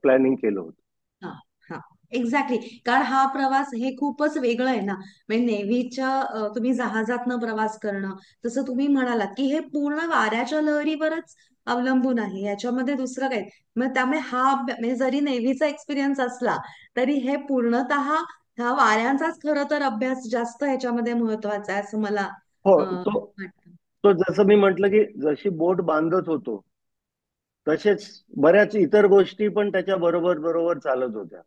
Speaker 4: प्लॅनिंग केलं होतं.
Speaker 1: हा. हा. एक्झॅक्टली. कारण हा प्रवास हे खूपच वेगळं आहे ना. म्हणजे नेव्हीच्या तुम्ही जहाजातनं प्रवास करणं, जसं तुम्ही म्हणालात की हे पूर्ण वाऱ्याच्या लहरीवरच अवलंबून आहे, याच्यामध्ये दुसरं काही. मग त्यामुळे म्हणजे जरी नेव्हीचा एक्सपिरियन्स असला तरी हे पूर्णतः ह्या वाऱ्यांचाच खरं तर अभ्यास जास्त ह्याच्यामध्ये महत्वाचा आहे असं मला
Speaker 4: हो,
Speaker 1: वाटतं.
Speaker 4: तो जसं मी म्हटलं की जशी बोट बांधत होतो तसेच बऱ्याच इतर गोष्टी पण त्याच्या बरोबर बरोबर चालत होत्या.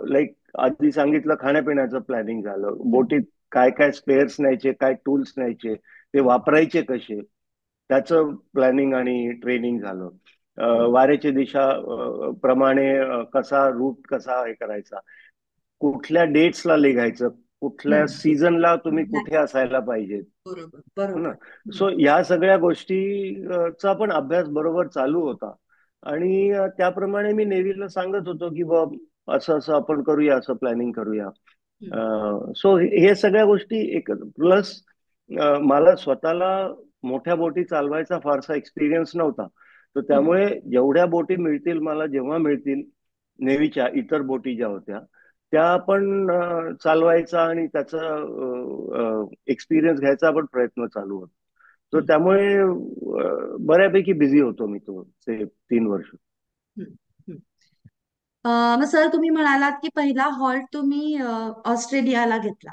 Speaker 4: लाईक आधी सांगितलं खाण्यापिण्याचं प्लॅनिंग झालं, बोटीत काय काय स्पेअर्स न्यायचे, काय टूल्स न्यायचे, ते वापरायचे कसे, त्याचं प्लॅनिंग आणि ट्रेनिंग झालं. वाऱ्याची दिशा प्रमाणे कसा रूट कसा हे करायचा, कुठल्या डेट्सला निघायचं, कुठल्या
Speaker 1: हम्म.
Speaker 4: सीझनला तुम्ही कुठे
Speaker 1: Exactly.
Speaker 4: असायला पाहिजे,
Speaker 1: बरोबर,
Speaker 4: हो ना.
Speaker 1: बरोबर. हम्म.
Speaker 4: सो या सगळ्या गोष्टीचा पण अभ्यास बरोबर चालू होता. आणि त्याप्रमाणे मी नेव्हीला सांगत होतो की बा असं असं आपण करूया, असं प्लॅनिंग करूया.
Speaker 1: हम्म.
Speaker 4: सो हे सगळ्या गोष्टी एक प्लस मला स्वतःला मोठ्या बोटी चालवायचा फारसा एक्सपिरियन्स नव्हता. तर
Speaker 1: हम्म.
Speaker 4: त्यामुळे जेवढ्या बोटी मिळतील मला, जेव्हा मिळतील नेव्हीच्या इतर बोटी ज्या होत्या त्या आपण चालवायचा आणि त्याचा एक्सपिरियन्स घ्यायचा पण प्रयत्न चालू होता. तर
Speaker 1: हम्म.
Speaker 4: त्यामुळे बऱ्यापैकी बिझी होतो मी ते 3 वर्ष.
Speaker 1: हम्म. हम्म. मग सर तुम्ही म्हणालात की पहिला हॉल्ट तुम्ही ऑस्ट्रेलियाला घेतला,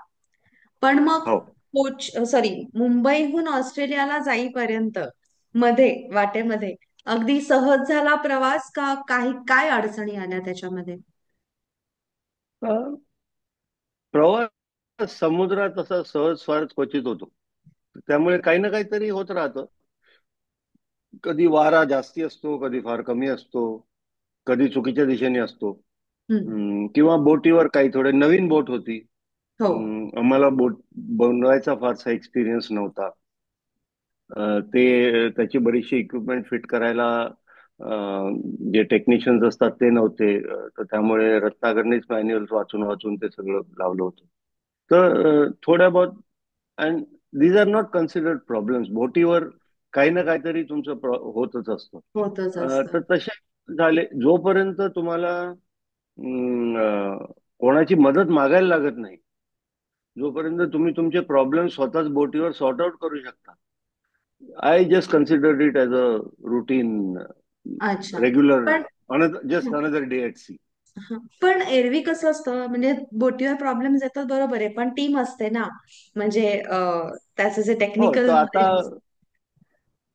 Speaker 1: पण मग
Speaker 4: हो.
Speaker 1: सॉरी, मुंबईहून ऑस्ट्रेलियाला जाईपर्यंत मध्ये वाटेमध्ये अगदी सहज झाला प्रवास का काही काय अडचणी आल्या त्याच्यामध्ये?
Speaker 4: अ, प्रवास समुद्रात असा सहज फार क्वचित होतो. त्यामुळे काही ना काहीतरी होत राहतं. कधी वारा जास्ती असतो, कधी फार कमी असतो, कधी चुकीच्या दिशेने असतो.
Speaker 1: हम्म.
Speaker 4: किंवा बोटीवर काही थोडे नवीन बोट होती.
Speaker 1: हो.
Speaker 4: आम्हाला बोट बनवायचा फारसा एक्सपिरियन्स नव्हता. त्याची बरीचशी इक्विपमेंट फिट करायला जे टेक्निशियन्स असतात ते नव्हते. तर त्यामुळे रत्नाकरनीच मॅन्युअल वाचून वाचून ते सगळं लावलं होतं. तर थोड्या बहुत, and these are not considered problems. बोटीवर काही ना काहीतरी तुमचं होतच असतं.
Speaker 1: होतच असतं.
Speaker 4: तर तसे झाले जोपर्यंत तुम्हाला कोणाची मदत मागायला लागत नाही, जोपर्यंत तुम्ही तुमचे प्रॉब्लेम स्वतःच बोटीवर सॉर्ट आउट करू शकता. I just considered it as a routine,
Speaker 1: अच्छा.
Speaker 4: रेग्युलर,
Speaker 1: पण
Speaker 4: just another day at sea.
Speaker 1: हा. पण एरवी कसं असतं, म्हणजे बोटीवर प्रॉब्लेम्स येतात बरोबर आहे, पण टीम असते ना. म्हणजे त्याचं जे
Speaker 4: हो, तर
Speaker 1: टेक्निकल
Speaker 4: आता
Speaker 1: नॉलेज.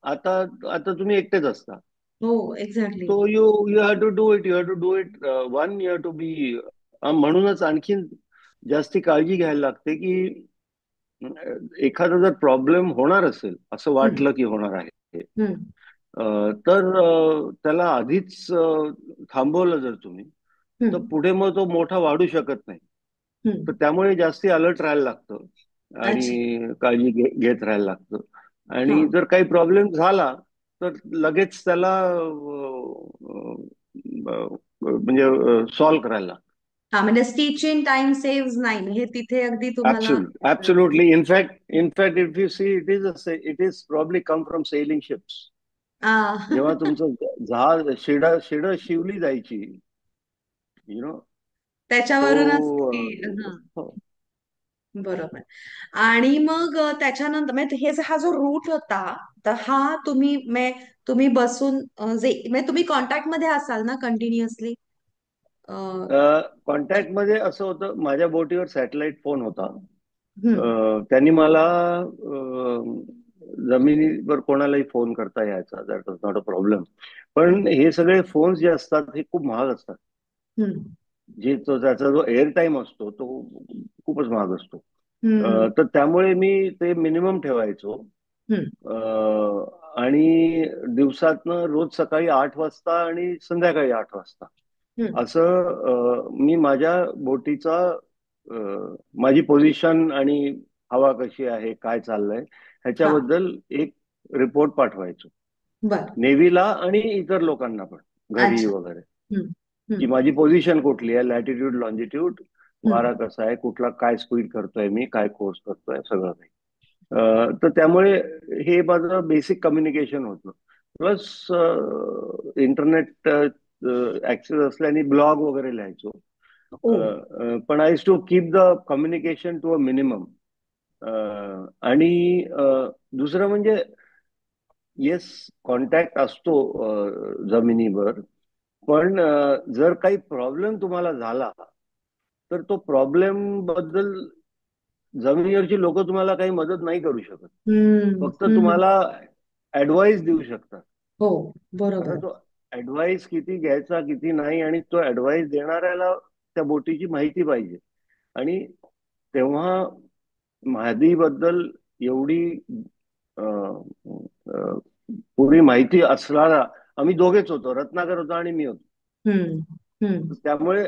Speaker 4: आता आता तुम्ही एकटेच असता.
Speaker 1: हो. Exactly.
Speaker 4: So you have to do it. You have to do it. One, you have to be. म्हणूनच आणखीन जास्ती काळजी घ्यायला लागते की एखादा जर प्रॉब्लेम होणार असेल, असं
Speaker 1: हम्म.
Speaker 4: वाटलं की होणार आहे,
Speaker 1: हम्म.
Speaker 4: तर त्याला आधीच थांबवलं जर तुम्ही, तर
Speaker 1: हम्म.
Speaker 4: पुढे मग तो मोठा वाढू शकत नाही. तर
Speaker 1: हम्म.
Speaker 4: त्यामुळे जास्ती अलर्ट राहायला लागतं
Speaker 1: अच्छा.
Speaker 4: आणि काळजी घेत राहायला लागतं.
Speaker 1: हा.
Speaker 4: आणि जर काही प्रॉब्लेम झाला तर लगेच त्याला म्हणजे सॉल्व्ह करायला लागतं.
Speaker 1: हा, म्हणजे stitch in time save nine हे तिथे अगदी तुम्हाला.
Speaker 4: Absolutely. In fact, if you see, it is probably come from sailing ships.
Speaker 1: आ,
Speaker 4: जेव्हा तुमचं जहाज शिड शिवली जायची, नो,
Speaker 1: त्याच्यावरूनच की हा.
Speaker 4: तो
Speaker 1: बरोबर. आणि मग त्याच्यानंतर म्हणजे हा जो रूट होता, तर हा तुम्ही बसून म्हणजे तुम्ही कॉन्टॅक्ट मध्ये असाल ना कंटिन्युअसली?
Speaker 4: कॉन्टॅक्ट मध्ये असं होतं, माझ्या बोटीवर सॅटेलाइट फोन होता.
Speaker 1: हम्म.
Speaker 4: त्यांनी मला जमिनीवर कोणालाही फोन करता यायचा. That was not a problem. पण हे सगळे फोन्स जे असतात हे खूप महाग असतात.
Speaker 1: हम्म.
Speaker 4: त्याचा जो एअर टाइम असतो तो खूपच महाग असतो.
Speaker 1: हम्म.
Speaker 4: तर त्यामुळे मी ते मिनिमम ठेवायचो.
Speaker 1: हम्म.
Speaker 4: आणि दिवसातनं रोज सकाळी 8 वाजता आणि संध्याकाळी 8 वाजता
Speaker 1: हम्म.
Speaker 4: असं मी माझ्या बोटीचा माझी पोझिशन आणि हवा कशी आहे, काय चाललंय
Speaker 1: हा.
Speaker 4: ह्याच्याबद्दल एक रिपोर्ट पाठवायचो
Speaker 1: बर.
Speaker 4: नेव्हीला आणि इतर लोकांना पण, घरी
Speaker 1: अच्छा.
Speaker 4: वगैरे,
Speaker 1: हम्म.
Speaker 4: की
Speaker 1: हम्म.
Speaker 4: माझी पोझिशन कुठली आहे, लॅटिट्यूड लॉन्जिट्यूड, वारा
Speaker 1: हम्म.
Speaker 4: कसा आहे, कुठला काय स्पीड करतोय मी, काय कोर्स करतोय, सगळं काही. तर त्यामुळे हे माझं बेसिक कम्युनिकेशन होतं. प्लस इंटरनेट ऍक्सेस असल्याने ब्लॉग वगैरे लिहायचो.
Speaker 1: ओ.
Speaker 4: पण I to keep the communication to a minimum. आणि दुसरं म्हणजे येस, कॉन्टॅक्ट असतो जमिनीवर. पण जर काही प्रॉब्लेम तुम्हाला झाला तर तो प्रॉब्लेम बद्दल जमिनीवरची लोक तुम्हाला काही मदत नाही करू शकत.
Speaker 1: हम्म.
Speaker 4: फक्त
Speaker 1: हम्म.
Speaker 4: तुम्हाला ऍडवाइस देऊ शकतात.
Speaker 1: हो,
Speaker 4: आता
Speaker 1: बरोबर.
Speaker 4: तो ऍडवाइस किती घ्यायचा किती नाही, आणि तो ऍडवाइस देणाऱ्याला त्या बोटीची माहिती पाहिजे. आणि तेव्हा महादीबद्दल एवढी अं, अं, पुरी माहिती असणारा आम्ही दोघेच होतो, रत्नाकर होता आणि मी होतो.
Speaker 1: हम्म. हम्म.
Speaker 4: त्यामुळे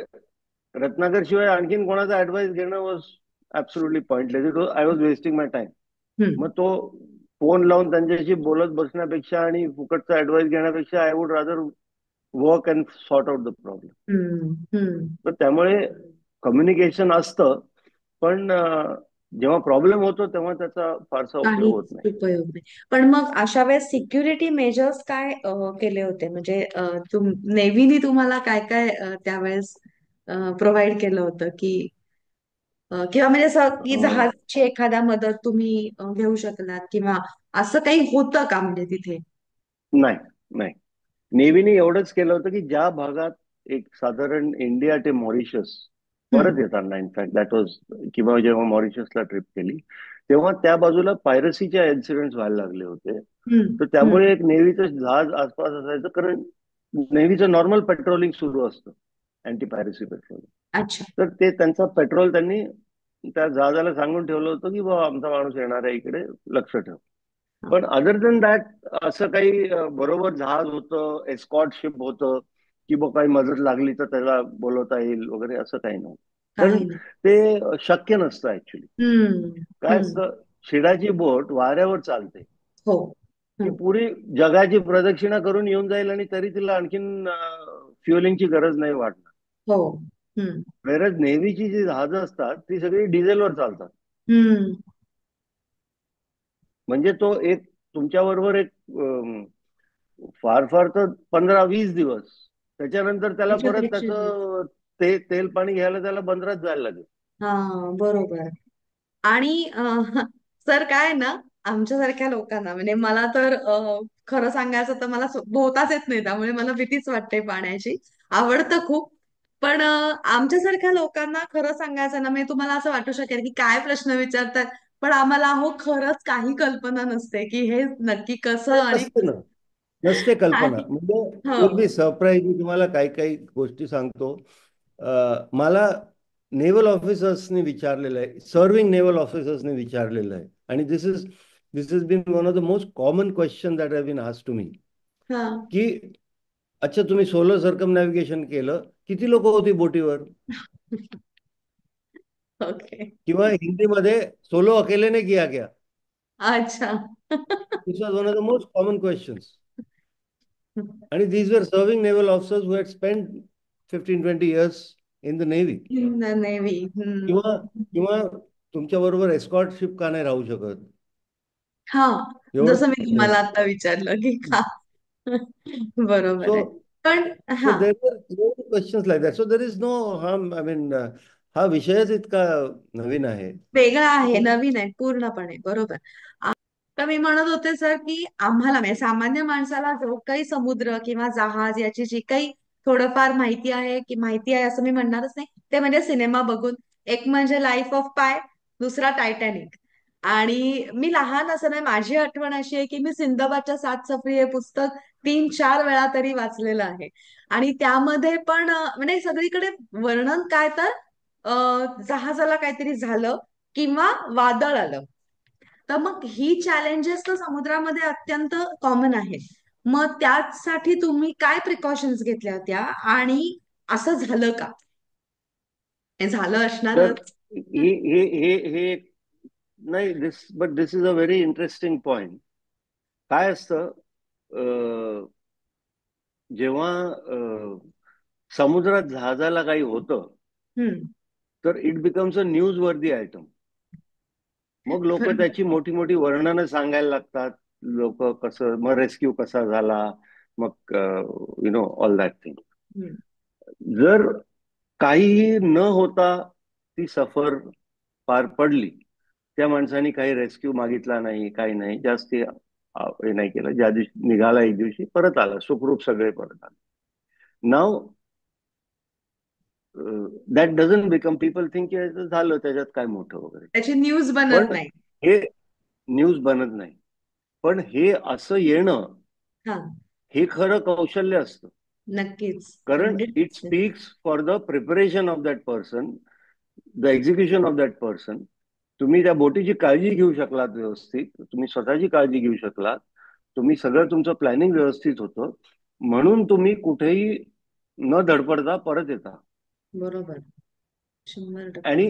Speaker 4: रत्नाकर शिवाय आणखीन कोणाचा ऍडवाइस घेणं was absolutely pointless. I was wasting my time.
Speaker 1: हम्म.
Speaker 4: मग तो फोन लावून त्यांच्याशी बोलत बसण्यापेक्षा आणि फुकटचा ऍडवाइस घेण्यापेक्षा I would rather work and sort out the problem.
Speaker 1: हम्म. हम्म.
Speaker 4: तर त्यामुळे कम्युनिकेशन असतं, पण जेव्हा प्रॉब्लेम होतो तेव्हा त्याचा फारसा उपयोग होत
Speaker 1: काहीच
Speaker 4: नाही.
Speaker 1: उपयोग नाही. पण मग अशा वेळेस सिक्युरिटी मेजर्स काय केले होते? म्हणजे नेव्हीने तुम्हाला काय काय त्यावेळेस प्रोव्हाइड केलं होतं की किंवा म्हणजे असं की
Speaker 4: अं,
Speaker 1: जहाजची एखाद्या मदत तुम्ही घेऊ शकलात किंवा असं काही होतं का म्हणजे तिथे?
Speaker 4: नाही, नाही. नेव्हीने एवढंच केलं होतं की ज्या भागात एक साधारण इंडिया ते मॉरिशस
Speaker 1: हम्म.
Speaker 4: परत येताना, इनफॅक्ट दॅट वॉज, किंवा जेव्हा मॉरिशसला ट्रिप केली तेव्हा त्या बाजूला पायरसीच्या इन्सिडेंट्स व्हायला लागले होते.
Speaker 1: हम्म.
Speaker 4: तर
Speaker 1: हम्म.
Speaker 4: त्यामुळे एक नेव्हीचं जहाज आसपास असायचं, कारण नेव्हीचं नॉर्मल पेट्रोलिंग सुरू असतं, अँटी पायरसी पेट्रोलिंग.
Speaker 1: अच्छा.
Speaker 4: तर ते त्यांचा पेट्रोल त्यांनी त्या जहाजाला सांगून ठेवलं होतं की बाबा आमचा माणूस येणार आहे इकडे, लक्ष ठेव. पण अदर देन दॅट असं काही बरोबर जहाज होतं, एस्कॉर्ट शिप होतं, की बघ काही मदत लागली तर त्याला बोलवता येईल वगैरे, असं काही नव्हतं. कारण
Speaker 1: काही नाही.
Speaker 4: ते शक्य नसतं ऍक्च्युली.
Speaker 1: हम्म.
Speaker 4: काय
Speaker 1: हम्म.
Speaker 4: असतं, शिडाची बोट वाऱ्यावर चालते.
Speaker 1: हो.
Speaker 4: ती
Speaker 1: हम्म.
Speaker 4: पुरी जगाची प्रदक्षिणा करून येऊन जाईल आणि तरी तिला आणखीन फ्युलिंगची गरज नाही वाटणार.
Speaker 1: हो. हम्म.
Speaker 4: वेरज नेव्हीची जी जहाजं असतात ती सगळी डिझेलवर चालतात.
Speaker 1: हम्म.
Speaker 4: म्हणजे तो एक तुमच्याबरोबर एक फार फार तर 15-20 दिवस, त्याच्यानंतर त्याला
Speaker 1: त्याच्यात
Speaker 4: परत
Speaker 1: रिक्षा.
Speaker 4: त्याचं तेल पाणी घ्यायला त्याला बंदरात जायला लागेल.
Speaker 1: हा, बरोबर. आणि सर काय आहे ना, आमच्यासारख्या लोकांना म्हणजे मला तर खरं सांगायचं तर मला पोहताच येत नाही, त्यामुळे मला भीतीच वाटते पाण्याची. आवडतं खूप. पण आमच्यासारख्या लोकांना खरं सांगायचं ना, म्हणजे तुम्हाला असं वाटू शकेल की काय प्रश्न विचारतात. पण आम्हाला हो खरंच काही कल्पना नसते की हे नक्की कसं
Speaker 2: नाही,
Speaker 1: आणि
Speaker 2: नसते ना, नसते कल्पना.
Speaker 1: आणि
Speaker 2: म्हणजे
Speaker 1: हो.
Speaker 2: Will be surprise. मी तुम्हाला काही काही गोष्टी सांगतो. मला नेव्हल ऑफिसर्सने विचारलेलं आहे, सर्विंग नेव्हल ऑफिसर्सने विचारलेलं आहे, आणि this is been one of the most common question that have been asked to me,
Speaker 1: हा.
Speaker 2: की अच्छा तुम्ही सोलो सर्कम नॅव्हिगेशन केलं, किती लोक होती बोटीवर?
Speaker 1: ओके.
Speaker 2: किंवा हिंदीमध्ये, सोलो अकेले ने किया क्या?
Speaker 1: अच्छा.
Speaker 2: This was one of the most common questions. आणि these were serving naval officers who had spent 15-20 years in the navy.
Speaker 1: Navy.
Speaker 2: किंवा किंवा तुमच्या बरोबर एस्कॉर्ट शिप का नाही राहू शकत?
Speaker 1: हा.
Speaker 2: एवढं.
Speaker 1: जसं मी तुम्हाला आता विचारलं की का. बरोबर
Speaker 2: सो
Speaker 1: आहे. पण
Speaker 2: सो
Speaker 1: हा,
Speaker 2: there are questions like that. So there is no harm. I mean, हा विषयच इतका नवीन आहे.
Speaker 1: वेगळा आहे, नवीन आहे पूर्णपणे. बरोबर. तर मी म्हणत होते सर की आम्हाला म्हणजे सामान्य माणसाला जो काही समुद्र किंवा जहाज याची जी काही थोडंफार माहिती आहे की माहिती आहे असं मी म्हणणारच नाही, ते म्हणजे सिनेमा बघून. एक म्हणजे लाईफ ऑफ पाय, दुसरा टायटॅनिक. आणि मी लहान असताना माझी आठवण अशी आहे की मी सिंदबादच्या 7 सफरी हे पुस्तक 3-4 वेळा तरी वाचलेलं आहे. आणि त्यामध्ये पण म्हणजे सगळीकडे वर्णन काय तर जहाजाला काहीतरी झालं किंवा वादळ आलं. तर मग ही चॅलेंजेस तर समुद्रामध्ये अत्यंत कॉमन आहेत. मग त्यासाठी तुम्ही काय प्रिकॉशन्स घेतल्या होत्या आणि असं झालं का? हे झालं
Speaker 4: तर
Speaker 1: असणारच.
Speaker 4: हे नाही, this is a very interesting point. काय असतं, जेव्हा समुद्रात जहाजाला काही होतं
Speaker 1: हम्म.
Speaker 4: तर it becomes a news worthy item. मग लोक त्याची मोठी मोठी वर्णनं सांगायला लागतात. लोक कसं, मग रेस्क्यू कसा झाला, मग ऑल दॅट थिंग.
Speaker 1: हम्म.
Speaker 4: जर काहीही न होता ती सफर पार पडली, त्या माणसाने काही रेस्क्यू मागितला नाही, काही नाही, जास्त हे नाही केलं. ज्या दिवशी निघाला एक दिवशी परत आला, सुखरूप सगळे परत आले. नाव that doesn't become, people think झालं त्याच्यात काय मोठं वगैरे.
Speaker 1: त्याची न्यूज बनत
Speaker 4: पण
Speaker 1: नाही.
Speaker 4: हे न्यूज बनत नाही. पण हे असं येणं,
Speaker 1: हा,
Speaker 4: हे खरं कौशल्य असतं.
Speaker 1: नक्कीच,
Speaker 4: कारण it
Speaker 1: 100%.
Speaker 4: Speaks for the preparation of that person, the execution of that person. तुम्ही त्या बोटीची काळजी घेऊ शकलात व्यवस्थित, तुम्ही स्वतःची काळजी घेऊ शकलात, तुम्ही सगळं तुमचं प्लॅनिंग व्यवस्थित होतं, म्हणून तुम्ही कुठेही न धडपडता परत येता.
Speaker 1: बरोबर, 100%.
Speaker 4: आणि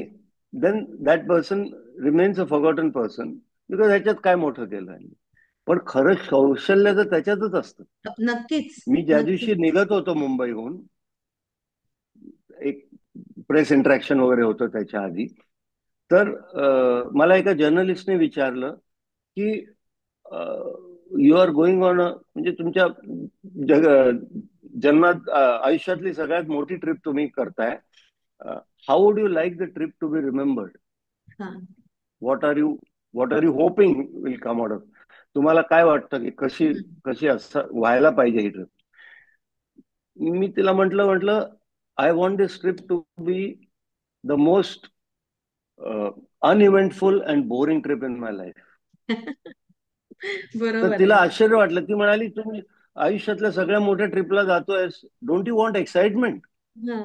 Speaker 4: then that person remains a forgotten person, because ह्याच्यात काय मोठं केलं आहे. पण खरं कौशल्य तर त्याच्यातच असतं.
Speaker 1: नक्कीच,
Speaker 4: मी ज्या दिवशी
Speaker 1: नक्कीच.
Speaker 4: निघत होतो मुंबईहून, एक प्रेस इंटरॅक्शन वगैरे होतं त्याच्या आधी, तर मला एका जर्नलिस्टने विचारलं की यू आर गोइंग ऑन, म्हणजे तुमच्या जग जन्मात आयुष्यातली सगळ्यात मोठी ट्रिप तुम्ही करताय, how would you like the trip to be remembered,
Speaker 1: हा.
Speaker 4: What are you hoping will come out of, तुम्हाला काय वाटतं की कशी
Speaker 1: हम्म.
Speaker 4: कशी असं व्हायला पाहिजे ही ट्रिप. मी तिला म्हटलं I want this trip to be the most uneventful and boring trip in my life. तर
Speaker 1: बरोबर
Speaker 4: तिला
Speaker 1: आहे.
Speaker 4: आश्चर्य वाटलं. ती म्हणाली, तुम्ही आयुष्यातल्या सगळ्या मोठ्या ट्रिपला जातोय, डोंट यू वॉन्ट एक्साइटमेंट?
Speaker 1: हा.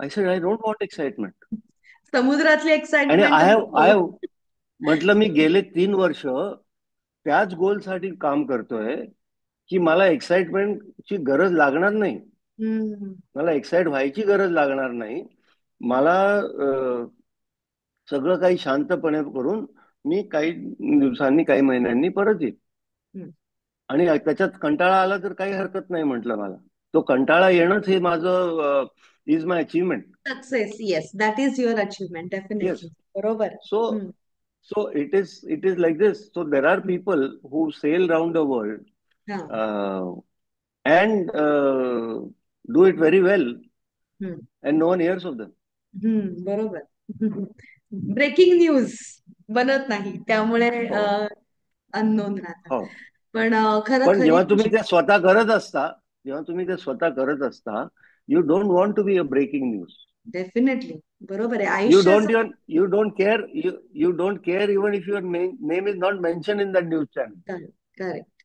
Speaker 4: I said I don't want excitement.
Speaker 1: समुद्रातली
Speaker 4: आणि
Speaker 1: एक्साइटमेंटच
Speaker 4: आय
Speaker 1: नको.
Speaker 4: म्हटलं, मी गेले 3 वर्ष त्याच गोलसाठी काम करतोय की मला एक्साइटमेंटची गरज लागणार नाही,
Speaker 1: हम्म.
Speaker 4: मला एक्साइट व्हायची गरज लागणार नाही. मला सगळं काही शांतपणे करून मी काही दिवसांनी, काही महिन्यांनी परत येईल.
Speaker 1: हम्म.
Speaker 4: आणि त्याच्यात कंटाळा आला तर काही हरकत नाही, म्हटलं. मला तो कंटाळा येणंच हे माझं is my achievement.
Speaker 1: Success, yes, that is your achievement,
Speaker 4: yes.
Speaker 1: Definitely. बरोबर.
Speaker 4: So
Speaker 1: hmm.
Speaker 4: So it is like this. So there are people who sail round the world
Speaker 1: हा.
Speaker 4: And do it very well,
Speaker 1: hmm.
Speaker 4: And no one hears of them.
Speaker 1: बरोबर. Breaking news बनत नाही, त्यामुळे
Speaker 4: हो,
Speaker 1: unknown राहतात.
Speaker 4: हो.
Speaker 1: पण खरं
Speaker 4: पण
Speaker 1: खरी
Speaker 4: जेव्हा तुम्ही
Speaker 1: गोष्ट.
Speaker 4: ते स्वतः करत असता, you don't want to be a breaking news.
Speaker 1: Definitely, बरोबर आहे.
Speaker 4: You don't
Speaker 1: आयुष्याचं.
Speaker 4: even you don't care you don't care even if your name is not mentioned in that news channel.
Speaker 1: Correct.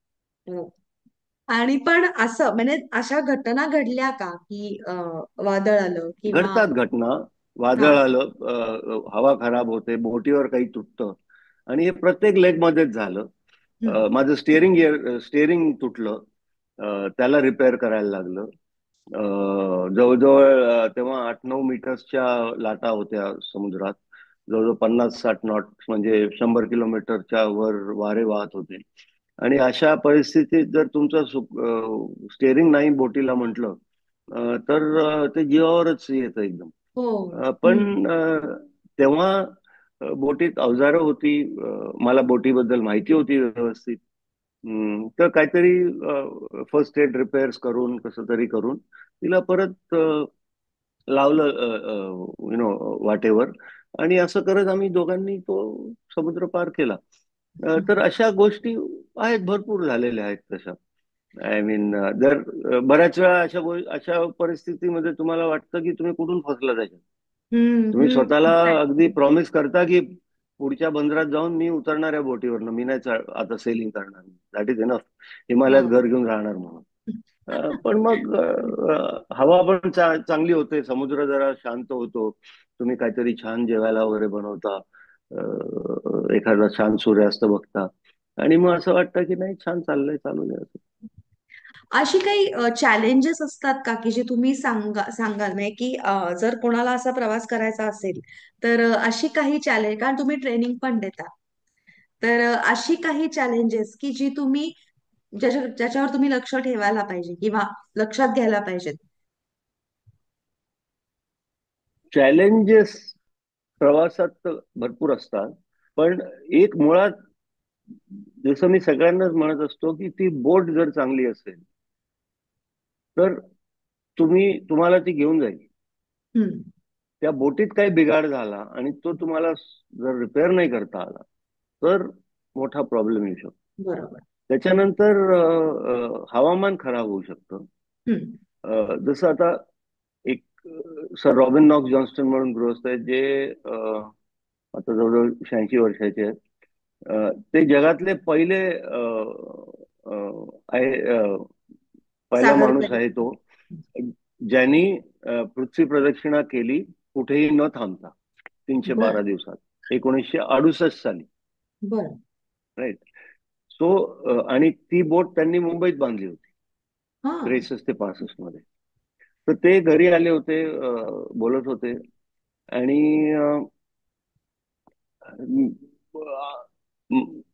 Speaker 1: आणि पण असं म्हणजे अशा घटना घडल्या का की वादळ आलं किंवा.
Speaker 4: घडतात घटना,
Speaker 1: हा.
Speaker 4: वादळ आलं, हवा खराब होते, बोटीवर काही तुटतं, आणि हे प्रत्येक लेग मध्येच झालं.
Speaker 1: हम्म.
Speaker 4: माझं स्टेअरिंग तुटलं, त्याला रिपेअर करायला लागलं. जवळजवळ तेव्हा 8-9 मीटर्सच्या लाटा होत्या समुद्रात, जवळजवळ 50-60 नॉट, म्हणजे 100 किलोमीटरच्या वर वारे वाहत होते. आणि अशा परिस्थितीत जर तुमचं स्टेअरिंग नाही बोटीला म्हटलं, तर ते जीवावरच येतं एकदम.
Speaker 1: हो.
Speaker 4: पण तेव्हा बोटीत अवजारं होती, मला बोटीबद्दल माहिती होती व्यवस्थित. तर काहीतरी फर्स्ट एड रिपेअर्स करून, कसं तरी करून तिला परत लावलं, वाटेवर. आणि असं करत आम्ही दोघांनी तो समुद्र पार केला. तर अशा गोष्टी आहेत, भरपूर झालेल्या आहेत तशा. आय मीन, जर बऱ्याच वेळा अशा परिस्थितीमध्ये तुम्हाला वाटतं की तुम्ही कुठून फसला त्याच्यात.
Speaker 1: हम्म.
Speaker 4: तुम्ही स्वतःला अगदी
Speaker 1: एक्झॅक्टली.
Speaker 4: प्रॉमिस करता की पुढच्या बंदरात जाऊन मी उतरणार आहे बोटीवरनं, मी नाही आता सेलिंग करणार, दॅट इज इनफ, हिमालयात
Speaker 1: हा.
Speaker 4: घर घेऊन राहणार म्हणून. पण मग हवा पण चांगली होते, समुद्र जरा शांत होतो, तुम्ही काहीतरी छान जेवायला वगैरे बनवता, एखादा छान सूर्यास्त बघता, आणि मग असं वाटतं की नाही, छान चाललंय, चालू द्या असं.
Speaker 1: अशी काही चॅलेंजेस असतात का की जे तुम्ही सांगाल नाही की जर कोणाला असा प्रवास करायचा असेल तर अशी काही चॅलेंज, कारण तुम्ही ट्रेनिंग पण देता, तर अशी काही चॅलेंजेस की जी तुम्ही ज्याच्यावर तुम्ही लक्ष ठेवायला पाहिजे किंवा लक्षात घ्यायला पाहिजेत.
Speaker 4: चॅलेंजेस प्रवासात तर भरपूर असतात. पण एक मुळात, जसं मी सगळ्यांनाच म्हणत असतो, की ती बोट जर चांगली असेल तर तुम्हाला ती घेऊन जाईल.
Speaker 1: हम्म.
Speaker 4: त्या बोटीत काही बिघाड झाला आणि तो तुम्हाला जर रिपेअर नाही करता आला तर मोठा प्रॉब्लेम येऊ शकतो.
Speaker 1: बरोबर.
Speaker 4: त्याच्यानंतर हवामान खराब होऊ शकतं.
Speaker 1: हम्म.
Speaker 4: जसं आता एक सर रॉबिन नॉक्स जॉन्स्टन म्हणून गृहस्थ आहेत, जे आता जवळजवळ 86 वर्षाचे आहेत. ते जगातले पहिले आहे, पहिला
Speaker 1: सागर
Speaker 4: माणूस आहे
Speaker 1: परीकर.
Speaker 4: तो, ज्यांनी पृथ्वी प्रदक्षिणा केली कुठेही न थांबता, 312
Speaker 1: बर.
Speaker 4: दिवसात, 1968 साली.
Speaker 1: बर.
Speaker 4: राईट. सो आणि ती बोट त्यांनी मुंबईत बांधली होती
Speaker 1: हा.
Speaker 4: 63 ते 65 मध्ये. तर ते घरी आले होते, बोलत होते. आणि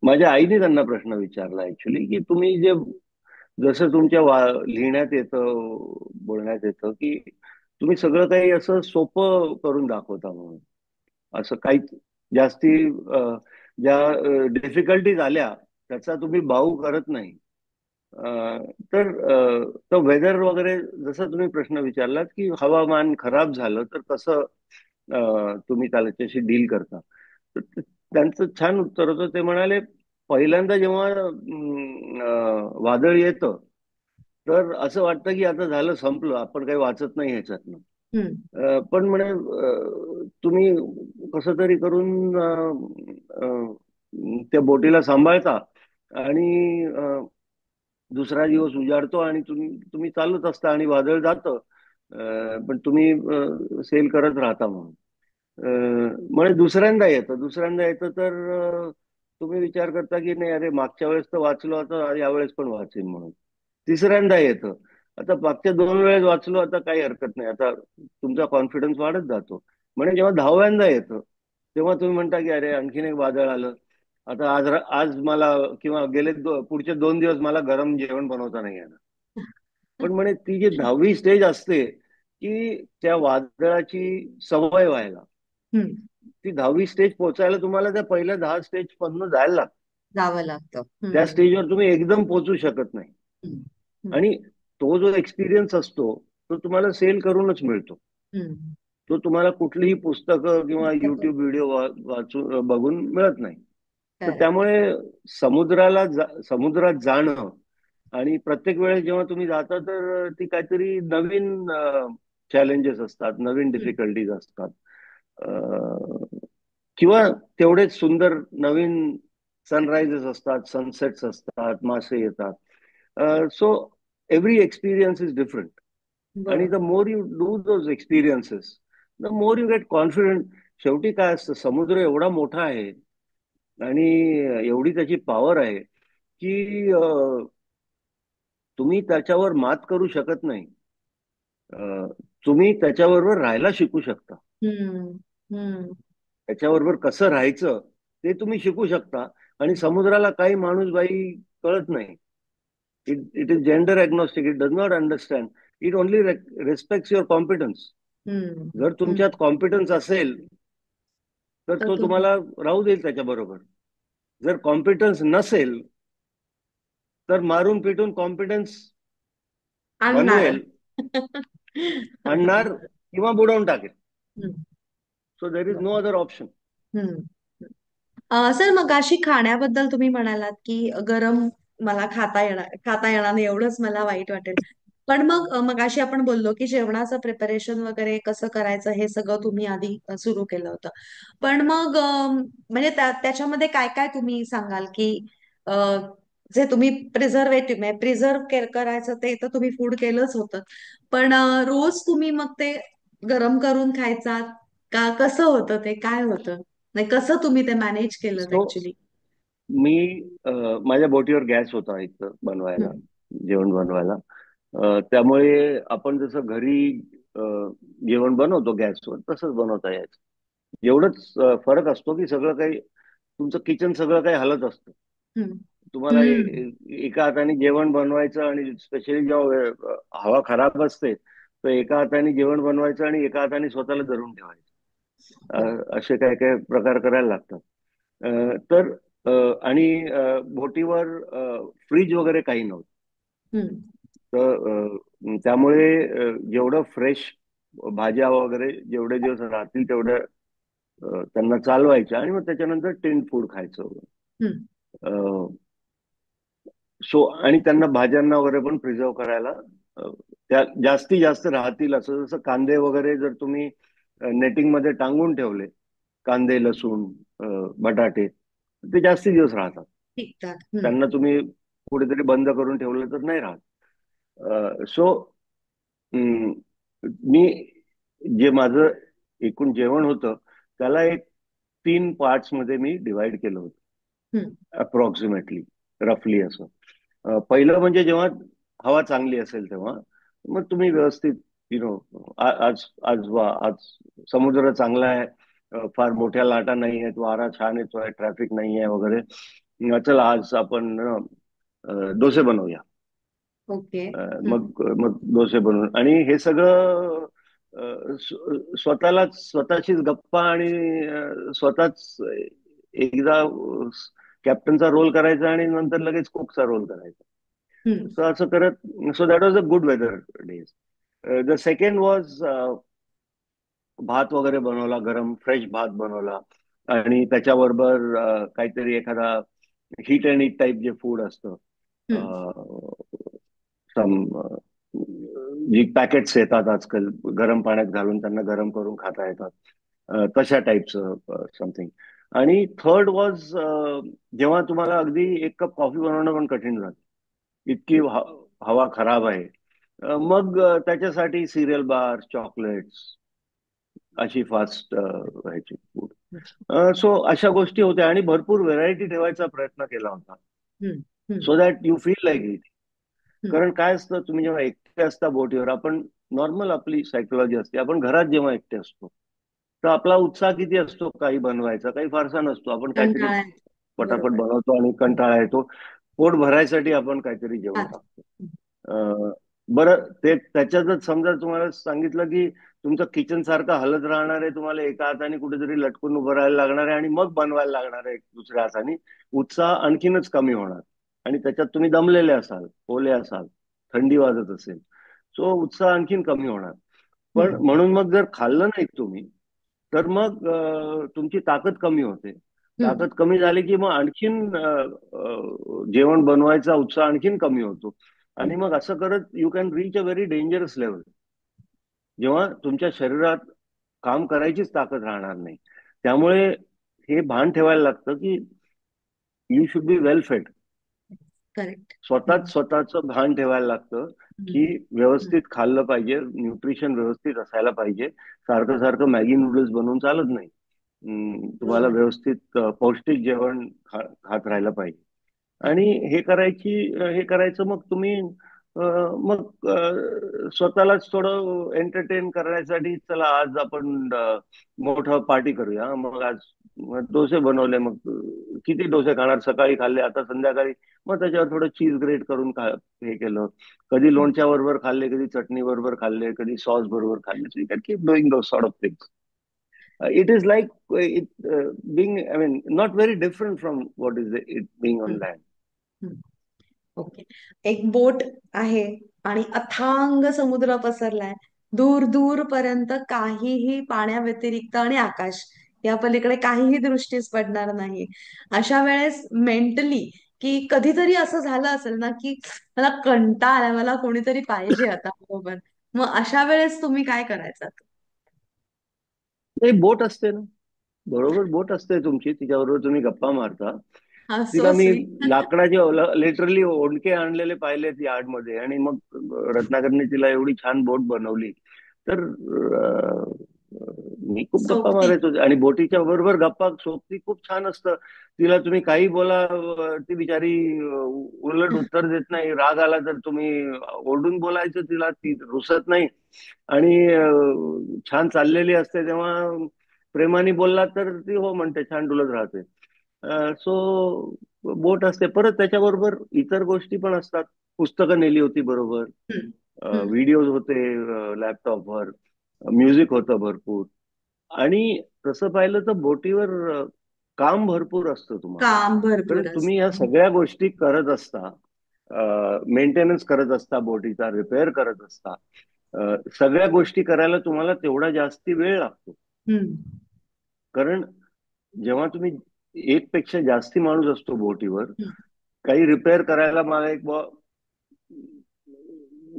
Speaker 4: माझ्या आईने त्यांना प्रश्न विचारला ऍक्च्युली, की तुम्ही जे, जसं तुमच्या लिहिण्यात येतं, बोलण्यात येतं, की तुम्ही सगळं काही असं सोपं करून दाखवता म्हणून, असं काही जास्ती ज्या डिफिकल्टीज आल्या त्याचा तुम्ही बाऊ करत नाही. तर वेदर वगैरे, जसं तुम्ही प्रश्न विचारलात, की हवामान खराब झालं तर कसं तुम्ही त्याच्याशी डील करता, तर त्यांचं छान उत्तर होतं. ते म्हणाले, पहिल्यांदा जेव्हा वादळ येतं तर असं वाटतं की आता झालं, संपलं, आपण काही वाचत नाही ह्याच्यातनं.
Speaker 1: हम्म.
Speaker 4: पण म्हणे तुम्ही कसं तरी करून त्या बोटीला सांभाळता आणि दुसरा दिवस उजाडतो आणि तुम्ही तुम्ही चालत असता आणि वादळ जातं, पण तुम्ही सेल करत राहता म्हणून. म्हणजे दुसऱ्यांदा येतं तर तुम्ही विचार करता की नाही, अरे मागच्या वेळेस तर वाचलो, आता यावेळेस पण वाचेन म्हणून. तिसऱ्यांदा येतं, आता मागच्या 2 वेळेस वाचलो, आता काही हरकत नाही, आता तुमचा कॉन्फिडन्स वाढत जातो. म्हणजे जेव्हा 10व्यांदा येतं तेव्हा तुम्ही म्हणता की अरे आणखीन एक वादळ आलं, आता आज मला, किंवा पुढचे 2 दिवस मला गरम जेवण बनवता नाही येणार. पण म्हणे ती जी 10वी स्टेज असते, की त्या वादळाची सवय व्हायला,
Speaker 1: हम्म.
Speaker 4: ती 10वी स्टेज पोहोचायला तुम्हाला त्या पहिल्या 10 स्टेज मधनं जायला लागतं.
Speaker 1: जावं लागतं.
Speaker 4: त्या
Speaker 1: हम्म.
Speaker 4: स्टेजवर तुम्ही एकदम पोहोचू शकत नाही.
Speaker 1: हम्म. हम्म.
Speaker 4: आणि तो जो एक्सपिरियन्स असतो तो तुम्हाला सेल करूनच मिळतो.
Speaker 1: हम्म.
Speaker 4: तो तुम्हाला कुठलीही पुस्तकं किंवा
Speaker 1: पुस्तकं.
Speaker 4: युट्यूब व्हिडिओ वाचून बघून मिळत नाही. तर
Speaker 1: Correct.
Speaker 4: त्यामुळे समुद्रात जाणं, आणि प्रत्येक वेळेस जेव्हा तुम्ही जाता तर ती काहीतरी नवीन चॅलेंजेस असतात, नवीन
Speaker 1: हम्म.
Speaker 4: डिफिकल्टीज असतात. अ, किंवा तेवढेच सुंदर नवीन सनरायझेस असतात, सनसेट्स असतात, मासे येतात. So every experience is different. आणि द
Speaker 1: बरोबर.
Speaker 4: More you do those experiences, the more you get confident. शेवटी काय असतं, समुद्र एवढा मोठा आहे आणि एवढी त्याची पॉवर आहे की तुम्ही त्याच्यावर मात करू शकत नाही. अ, तुम्ही त्याच्याबरोबर राहायला शिकू शकता.
Speaker 1: हम्म. हम्म.
Speaker 4: त्याच्याबरोबर कसं राहायचं ते तुम्ही शिकू शकता. आणि समुद्राला काही माणूस बाई कळत नाही. It is gender agnostic, it does not understand, it only respects your competence.
Speaker 1: Hmm.
Speaker 4: जर
Speaker 1: हम्म.
Speaker 4: तुमच्यात कॉम्पिटन्स असेल तर
Speaker 1: तर
Speaker 4: तो
Speaker 1: तुम्ही
Speaker 4: तुम्हाला राहू देईल त्याच्याबरोबर. जर कॉम्पिटन्स नसेल तर मारून पिटून कॉम्पिटन्स
Speaker 1: आणणार.
Speaker 4: बनवेल, आणणार किंवा बुडवून टाकेल.
Speaker 1: Hmm.
Speaker 4: So there is no other option.
Speaker 1: Hmm. Sir मगाशी खाण्याबद्दल तुम्ही म्हणालात की गरम मला खाता येणार नाही, एवढंच मला वाईट वाटेल. पण मग मगाशी आपण बोललो की जेवणाचं प्रिपरेशन वगैरे कसं करायचं हे सगळं तुम्ही आधी सुरू केलं होतं. पण मग म्हणजे त्याच्यामध्ये काय काय तुम्ही सांगाल की अ, जे तुम्ही प्रिझर्व्ह करायचं ते तर तुम्ही फूड केलंच होतं. पण रोज तुम्ही मग ते गरम करून खायचात का, कसं होतं ते, काय होतं, नाही कसं तुम्ही ते मॅनेज केलं
Speaker 4: सो
Speaker 1: ऍक्च्युली?
Speaker 4: मी माझ्या बोटीवर गॅस होता इथं बनवायला,
Speaker 1: हम्म.
Speaker 4: जेवण बनवायला. त्यामुळे आपण जसं घरी अ, जेवण बनवतो गॅसवर तसंच बनवता यायचं. एवढंच फरक असतो की सगळं काही, तुमचं किचन सगळं काही हलत असतं.
Speaker 1: हम्म.
Speaker 4: तुम्हाला
Speaker 1: हम्म.
Speaker 4: एका हाताने जेवण बनवायचं, आणि स्पेशली जेव्हा हवा खराब असते तर एका हाताने जेवण बनवायचं आणि एका हाताने स्वतःला धरून ठेवायचं. असे काय काय प्रकार करायला लागतात. तर आणि बोटीवर फ्रीज वगैरे काही नव्हतं.
Speaker 1: हम्म.
Speaker 4: तर त्यामुळे जेवढं फ्रेश भाज्या वगैरे जेवढे दिवस राहतील तेवढ्या त्यांना चालवायच्या आणि मग त्याच्यानंतर टिन फूड खायचं.
Speaker 1: हम्म.
Speaker 4: सो आणि त्यांना भाज्यांना वगैरे पण प्रिझर्व करायला अ, त्या जास्तीत जास्त राहतील असं. जसं कांदे वगैरे जर तुम्ही नेटिंग मध्ये टांगून ठेवले, कांदे लसूण बटाटे, ते जास्ती दिवस राहतात.
Speaker 1: ठीक ठाक.
Speaker 4: त्यांना तुम्ही कुठेतरी बंद करून ठेवलं तर नाही राहत. सो मी जे माझं एकूण जेवण होतं त्याला एक 3 पार्ट्स मध्ये मी डिवाइड केलं होतं,
Speaker 1: हम्म.
Speaker 4: अप्रॉक्सिमेटली, रफली असं. पहिलं म्हणजे जेव्हा हवा चांगली असेल तेव्हा मग तुम्ही व्यवस्थित आज आज आज समुद्र चांगला आहे, फार मोठ्या लाटा नाही आहेत, वारा छान येतोय, ट्रॅफिक नाही आहे वगैरे. चला आज आपण डोसे बनवूया.
Speaker 1: ओके.
Speaker 4: मग मग डोसे बनवून आणि हे सगळं स्वतःलाच स्वतःशीच गप्पा आणि स्वतःच एकदा कॅप्टनचा रोल करायचा आणि नंतर लगेच कुकचा रोल करायचा.
Speaker 1: हम्म.
Speaker 4: सो असं करत, so that was a good weather days. The second was भात वगैरे बनवला, गरम फ्रेश भात बनवला आणि त्याच्याबरोबर काहीतरी एखादा हीट अँड ईट टाईप जे फूड असतं,
Speaker 1: हम्म.
Speaker 4: सम जी पॅकेट्स येतात आजकाल गरम पाण्यात घालून त्यांना गरम करून खाता येतात, तशा टाईपचं समथिंग. आणि थर्ड वॉज, जेव्हा तुम्हाला अगदी एक कप कॉफी बनवणं पण कठीण झालं, इतकी हवा खराब आहे, मग त्याच्यासाठी सिरियल बार, चॉकलेट्स अशी फास्ट व्हायची फूड. सो अशा गोष्टी होत्या आणि भरपूर व्हेरायटी ठेवायचा प्रयत्न केला होता,
Speaker 1: हम्म. हम्म.
Speaker 4: So that you feel like it.
Speaker 1: हम्म.
Speaker 4: कारण काय असतं, तुम्ही जेव्हा एकटे असता बोटीवर, आपण नॉर्मल आपली सायकोलॉजी असते, आपण घरात जेव्हा एकटे असतो तर आपला उत्साह किती असतो काही बनवायचा, काही फारसा नसतो. आपण काहीतरी
Speaker 1: कंटाळा.
Speaker 4: पटापट
Speaker 1: बरोबर.
Speaker 4: बनवतो आणि कंटाळा येतो, पोट भरायसाठी आपण काहीतरी जेवण
Speaker 1: हां.
Speaker 4: टाकतो. बरं, ते त्याच्यातच समजा तुम्हाला सांगितलं की तुमचं किचन सारखं हलत राहणार आहे, तुम्हाला एका हाताने कुठेतरी लटकून उभं राहायला लागणार आहे आणि मग बनवायला लागणार आहे दुसऱ्या हाताने, उत्साह आणखीनच कमी होणार. आणि त्याच्यात तुम्ही दमलेले असाल, ओले असाल, थंडी वाजत असेल, सो उत्साह आणखीन कमी होणार. पण
Speaker 1: हम्म.
Speaker 4: म्हणून मग जर खाल्लं नाही तुम्ही तर मग तुमची ताकद कमी होते.
Speaker 1: हम्म.
Speaker 4: ताकद कमी झाली की मग आणखीन जेवण बनवायचा उत्साह आणखीन कमी होतो. आणि मग असं करत you can reach a very dangerous level, जेव्हा तुमच्या शरीरात काम करायचीच ताकद राहणार नाही. त्यामुळे हे भान ठेवायला लागतं की यू शुड बी वेल फेड.
Speaker 1: करेक्ट.
Speaker 4: स्वतःचं भान ठेवायला लागतं की व्यवस्थित खाल्लं पाहिजे, न्यूट्रिशन व्यवस्थित असायला पाहिजे. सारखं सारखं मॅगी नूडल्स बनवून चालत नाही. तुम्हाला
Speaker 1: बरोबर.
Speaker 4: व्यवस्थित पौष्टिक जेवण खात राहायला पाहिजे. आणि हे करायचं मग तुम्ही मग स्वतःलाच थोडं एंटरटेन करण्यासाठी, चला आज आपण मोठं पार्टी करूया. मग आज डोसे बनवले, मग किती डोसे खाणार, सकाळी खाल्ले, आता संध्याकाळी मग त्याच्यावर थोडं चीज ग्रेट करून हे केलं. कधी लोणच्या बरोबर खाल्ले, कधी चटणी बरोबर खाल्ले, कधी सॉस बरोबर खाल्ले. So you can keep doing those sort of things. It is like it being, I mean, not very different from what is it being on land.
Speaker 1: Okay. एक बोट आहे आणि अथांग समुद्र पसरलाय, दूर दूर पर्यंत काहीही पाण्याव्यतिरिक्त आणि आकाश या पलीकडे काहीही दृष्टीस पडणार नाही. अशा वेळेस मेंटली की कधीतरी असं झालं असेल ना की मला कंटाळा आलाय, मला कोणीतरी पाहिजे आता बरोबर, मग अशा वेळेस तुम्ही काय करायचं?
Speaker 4: नाही, बोट असते ना, बरोबर बोट असते तुमची, तिच्याबरोबर तुम्ही गप्पा मारता.
Speaker 1: हा,
Speaker 4: तिला
Speaker 1: सो
Speaker 4: मी
Speaker 1: स्वीट.
Speaker 4: लाकडाचे लिटरली ओंडके आणलेले पाहिलेत यार्ड मध्ये, आणि मग रत्नाकरने तिला एवढी छान बोट बनवली. तर मी खूप गप्पा
Speaker 1: सोबती.
Speaker 4: मारायचो आणि बोटीच्या बरोबर गप्पा सोबती खूप छान असतं. तिला तुम्ही काही बोला, ती बिचारी उलट उत्तर देत नाही. राग आला तर तुम्ही ओरडून बोलायचं तिला, ती रुसत नाही. आणि छान चाललेली असते तेव्हा प्रेमाने बोलला तर ती हो म्हणते, छान डुलत राहते. सो बोट असते. परत त्याच्याबरोबर इतर गोष्टी पण असतात. पुस्तकं नेली होती बरोबर,
Speaker 1: हम्म. हम्म.
Speaker 4: व्हिडिओज होते काम भरपूर असतं तुम्हाला,
Speaker 1: काम
Speaker 4: कारण
Speaker 1: भरपूर
Speaker 4: तुम्ही ह्या
Speaker 1: असतं.
Speaker 4: सगळ्या गोष्टी करत असता, मेंटेनन्स करत असता, बोटीचा रिपेअर करत असता. सगळ्या गोष्टी करायला तुम्हाला तेवढा जास्ती वेळ लागतो.
Speaker 1: हम्म.
Speaker 4: कारण जेव्हा तुम्ही एक पेक्षा जास्ती माणूस असतो बोटीवर,
Speaker 1: हम्म.
Speaker 4: काही रिपेअर करायला मला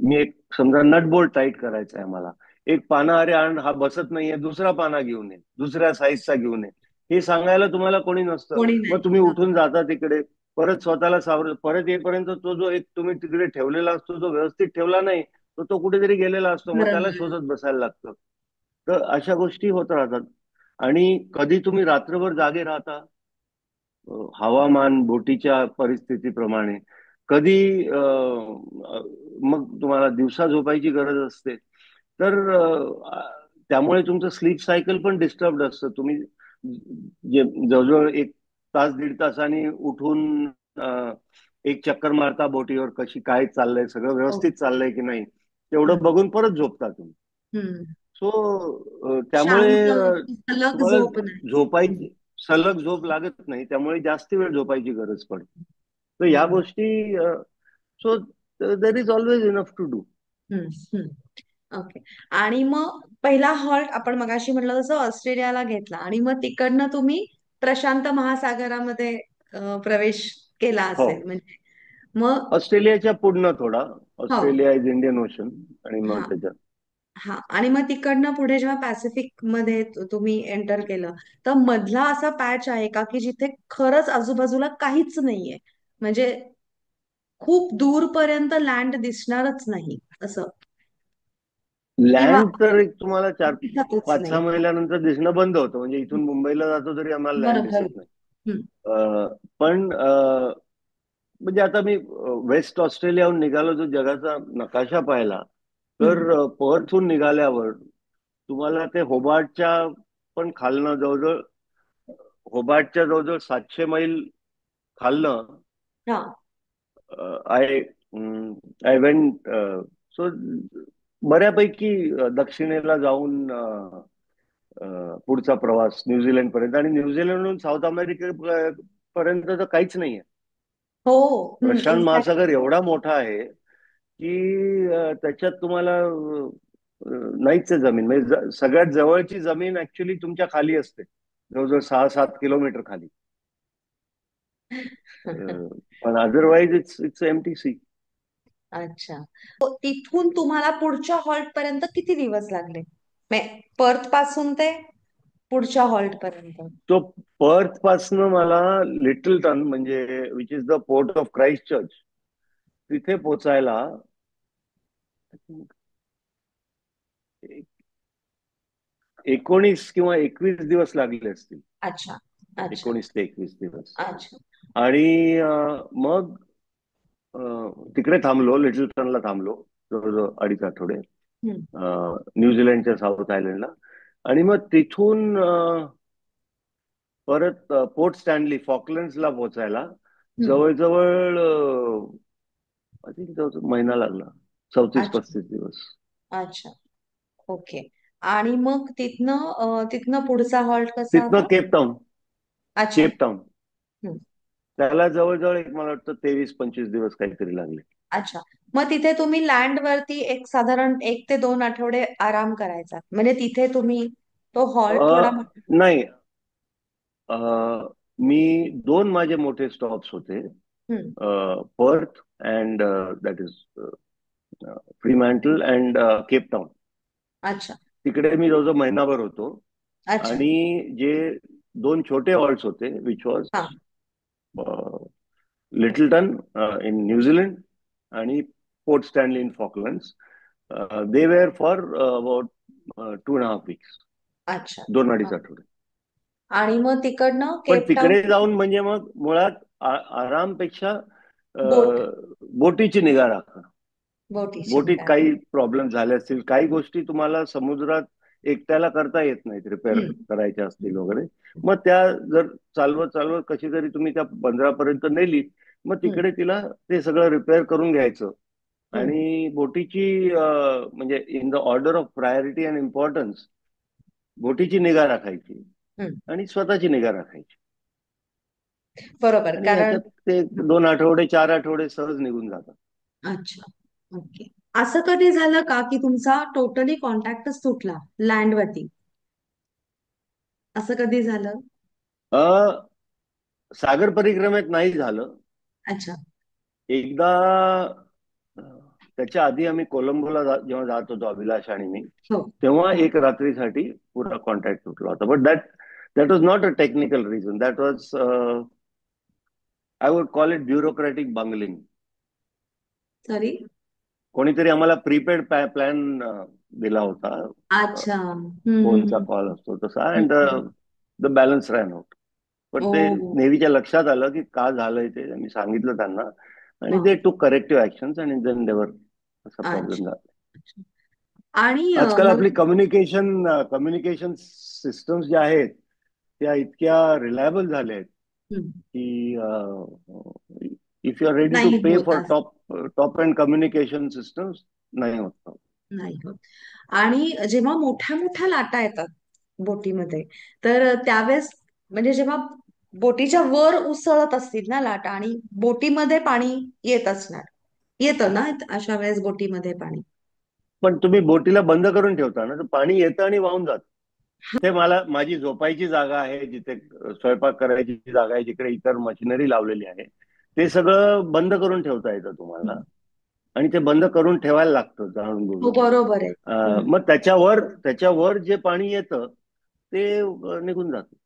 Speaker 4: मी एक समजा नट बोल्ट टाईट करायचा आहे मला, एक पाना अरे हा बसत नाहीये, दुसरा पाना घेऊन ये, दुसऱ्या साईजचा घेऊन ये, हे सांगायला तुम्हाला कोणी नसतं.
Speaker 1: कोणी
Speaker 4: मग
Speaker 1: नाही.
Speaker 4: तुम्ही
Speaker 1: हा.
Speaker 4: उठून जाता तिकडे, परत स्वतःला सावर, परत येईपर्यंत तो जो एक तुम्ही तिकडे ठेवलेला असतो, जो व्यवस्थित ठेवला नाही, तो कुठेतरी गेलेला असतो, मग त्याला
Speaker 1: बरोबर.
Speaker 4: शोधत बसायला लागतं. तर अशा गोष्टी होत राहतात. आणि कधी तुम्ही रात्रभर जागे राहता, हवामान बोटीच्या परिस्थितीप्रमाणे, कधी मग तुम्हाला दिवसा झोपायची गरज असते. तर त्यामुळे तुमचं स्लीप सायकल पण डिस्टर्ब असतं. तुम्ही जवळजवळ एक तास दीड तासांनी उठून एक चक्कर मारता बोटीवर, कशी काय चाललंय, सगळं व्यवस्थित
Speaker 1: ओके.
Speaker 4: चाललंय की नाही, तेवढं
Speaker 1: हम्म.
Speaker 4: बघून परत झोपता तुम्ही.
Speaker 1: हम्म.
Speaker 4: त्यामुळे
Speaker 1: शांत सलग
Speaker 4: तुम्हाला
Speaker 1: झोप नाही.
Speaker 4: झोपायची सलग झोप लागत नाही, त्यामुळे जास्ती वेळ झोपायची गरज पडते. तर या
Speaker 1: हम्म.
Speaker 4: गोष्टी, so there is always enough to do.
Speaker 1: Hmm. Hmm. Okay. आणि मग पहिला हॉल्ट आपण मगाशी म्हटलं तसं ऑस्ट्रेलियाला घेतला आणि मग तिकडनं तुम्ही प्रशांत महासागरामध्ये प्रवेश केला
Speaker 4: हो,
Speaker 1: असेल म्हणजे मग.
Speaker 4: ऑस्ट्रेलियाच्या पुढनं थोडा.
Speaker 1: हो.
Speaker 4: ऑस्ट्रेलिया इज इंडियन ओशन, आणि मग
Speaker 1: हा.
Speaker 4: त्याच्यात
Speaker 1: हा. आणि मग तिकडनं पुढे जेव्हा पॅसिफिक मध्ये तुम्ही एंटर केलं, तर मधला असा पॅच आहे का की जिथे खरंच आजूबाजूला काहीच नाहीये, म्हणजे खूप दूरपर्यंत लँड दिसणारच नाही असं, किंवा
Speaker 4: लँड तर एक तुम्हाला चार
Speaker 1: दिसतच
Speaker 4: पाच सहा
Speaker 1: नाही.
Speaker 4: महिन्यानंतर दिसणं बंद होतं. म्हणजे इथून मुंबईला जातो तरी आम्हाला लँड
Speaker 1: बरोबर.
Speaker 4: दिसत नाही.
Speaker 1: हम्म.
Speaker 4: पण म्हणजे आता मी वेस्ट ऑस्ट्रेलियाहून निघालो, जो जगाचा नकाशा पाहिला,
Speaker 1: हम्म.
Speaker 4: तर पर्थहून निघाल्यावर तुम्हाला ते होबार्टच्या पण खालनं, जवळजवळ होबार्टच्या जवळजवळ 700 मैल खालनं,
Speaker 1: हा.
Speaker 4: आय आय वेंट, सो बऱ्यापैकी दक्षिणेला जाऊन पुढचा प्रवास न्यूझीलंड पर्यंत, आणि न्यूझीलंडहून साऊथ अमेरिकेपर्यंत तर काहीच नाहीये.
Speaker 1: हो.
Speaker 4: प्रशांत
Speaker 1: एक्झॅक्टली.
Speaker 4: महासागर एवढा मोठा आहे की त्याच्यात तुम्हाला नाहीच आहे जमीन. म्हणजे सगळ्यात जवळची जमीन ऍक्च्युली तुमच्या खाली असते, जवळजवळ 6-7 किलोमीटर खाली. पण otherwise it's it's empty sea.
Speaker 1: अच्छा. तिथून तुम्हाला पुढच्या हॉल्ट पर्यंत किती दिवस लागले, पर्थ पासून ते पुढच्या हॉल्ट पर्यंत?
Speaker 4: तो पर्थ पासनं मला लिटल टन, म्हणजे which is the port of Christ church, तिथे पोचायला 19 किंवा 21 दिवस लागले असतील.
Speaker 1: अच्छा. अच्छा.
Speaker 4: 19 ते 21 दिवस.
Speaker 1: अच्छा.
Speaker 4: आणि मग तिकडे थांबलो, लिटल टनला थांबलो जवळजवळ 2.5 आठवडे,
Speaker 1: हम्म.
Speaker 4: न्यूझीलंडच्या साऊथ आयलंडला. आणि मग तिथून परत पोर्ट स्टॅनली फॉकलंड्सला पोहोचायला
Speaker 1: हम्म.
Speaker 4: जवळजवळ आय थिंक जवळजवळ महिना लागला, 34
Speaker 1: अच्छा.
Speaker 4: 35 दिवस.
Speaker 1: अच्छा. ओके. आणि मग तिथनं पुढचा हॉल्ट कसा
Speaker 4: तिथनं
Speaker 1: होता?
Speaker 4: केपटाऊन.
Speaker 1: अच्छा.
Speaker 4: केपटाऊन
Speaker 1: हम्म.
Speaker 4: त्याला जवळजवळ एक मला वाटतं 23-25 दिवस काहीतरी लागले.
Speaker 1: अच्छा. मग तिथे तुम्ही लँड वरती एक साधारण 1 ते 2 आठवडे आराम करायचा, म्हणजे तिथे तुम्ही तो हॉल्ट थोडा
Speaker 4: नाही, अ, मी दोन माझे मोठे स्टॉप्स होते,
Speaker 1: hmm.
Speaker 4: Perth and that is Fremantle and Cape Town.
Speaker 1: अच्छा.
Speaker 4: तिकडे मी जवळजवळ महिनाभर होतो.
Speaker 1: अच्छा.
Speaker 4: आणि जे दोन छोटे हॉल्ट्स होते, विच वॉज
Speaker 1: हा.
Speaker 4: लिटलटन इन न्यूझीलंड आणि Port Stanley in Falklands, they were for about 2.5 weeks,
Speaker 1: अच्छा.
Speaker 4: 2 अडीच आठवडे.
Speaker 1: आणि मग तिकडनं
Speaker 4: पण
Speaker 1: केपटाऊन
Speaker 4: तिकडे जाऊन म्हणजे मग मुळात आरामपेक्षा
Speaker 1: बोट
Speaker 4: बोटीची निगा राखा.
Speaker 1: बोटीची
Speaker 4: बोटीत
Speaker 1: निगा.
Speaker 4: काही प्रॉब्लेम झाले असतील, काही गोष्टी तुम्हाला समुद्रात एकट्याला करता येत नाहीत, रिपेअर
Speaker 1: हम्म.
Speaker 4: करायच्या असतील वगैरे, मग त्या जर चालवत चालवत कशी तरी तुम्ही त्या बंदरापर्यंत नेली, मग
Speaker 1: हम्म.
Speaker 4: तिकडे तिला ते सगळं रिपेअर करून घ्यायचं.
Speaker 1: हम्म.
Speaker 4: आणि बोटीची म्हणजे in the order of priority and importance, बोटीची निगा राखायची
Speaker 1: हम्म.
Speaker 4: आणि स्वतःची निगा राखायची.
Speaker 1: बरोबर.
Speaker 4: आणि
Speaker 1: कारण
Speaker 4: ह्याच्यात ते 2 आठवडे 4 आठवडे सहज निघून जातात.
Speaker 1: अच्छा, ओके. असं कधी झालं का की तुमचा टोटली कॉन्टॅक्टच तुटला लँडवरती? असं कधी झालं?
Speaker 4: अ सागर परिक्रमेत नाही झालं.
Speaker 1: अच्छा.
Speaker 4: एकदा अ, त्याच्या आधी आम्ही कोलंबोला जेव्हा जात होतो अभिलाष आणि मी,
Speaker 1: हो.
Speaker 4: तेव्हा एक रात्रीसाठी पुरा कॉन्टॅक्ट तुटला होता. But that that was not a technical reason. That was I would call it bureaucratic bungling.
Speaker 1: Sorry.
Speaker 4: कोणीतरी आम्हाला प्रीपेड प्लॅन दिला होता.
Speaker 1: अच्छा.
Speaker 4: फोनचा कॉल असतो तसा, अँड
Speaker 1: हम्म.
Speaker 4: The balance ran out. पण ते
Speaker 1: ओ.
Speaker 4: नेव्हीच्या लक्षात आलं की का झालंय ते. मी सांगितलं त्यांना आणि
Speaker 1: हा.
Speaker 4: दे टूक करेक्टिव्ह ऍक्शन्स आणि देन देवर असा प्रॉब्लेम
Speaker 1: अच्छा.
Speaker 4: झाला.
Speaker 1: अच्छा. आणि
Speaker 4: आजकाल
Speaker 1: मला
Speaker 4: आपली कम्युनिकेशन सिस्टम्स ज्या आहेत त्या इतक्या रिलायबल झाल्या आहेत
Speaker 1: हम्म,
Speaker 4: की if you are ready to
Speaker 1: नाही
Speaker 4: पे
Speaker 1: होत
Speaker 4: फॉर
Speaker 1: असं.
Speaker 4: टॉप अँड कम्युनिकेशन सिस्टम्स, नाही होत.
Speaker 1: नाही होत. आणि जेव्हा मोठ्या मोठ्या लाटा येतात बोटीमध्ये, तर त्यावेळेस म्हणजे जेव्हा बोटीच्या वर उसळत असतील ना लाटा आणि बोटीमध्ये पाणी येत असणार, येतं ना अशा वेळेस बोटीमध्ये पाणी?
Speaker 4: पण तुम्ही बोटीला बंद करून ठेवता ना, तर पाणी येतं आणि वाहून जातं. ते मला माझी झोपायची जागा आहे, जिथे स्वयंपाक करायची जागा आहे, जिकडे इतर मशिनरी लावलेली आहे, ते सगळं बंद करून ठेवता येतं तुम्हाला.
Speaker 1: हम्म.
Speaker 4: आणि ते बंद करून ठेवायला लागतं जाणून
Speaker 1: हो,
Speaker 4: बुजून.
Speaker 1: बरोबर आहे.
Speaker 4: मग त्याच्यावर जे पाणी येतं ते निघून जातं.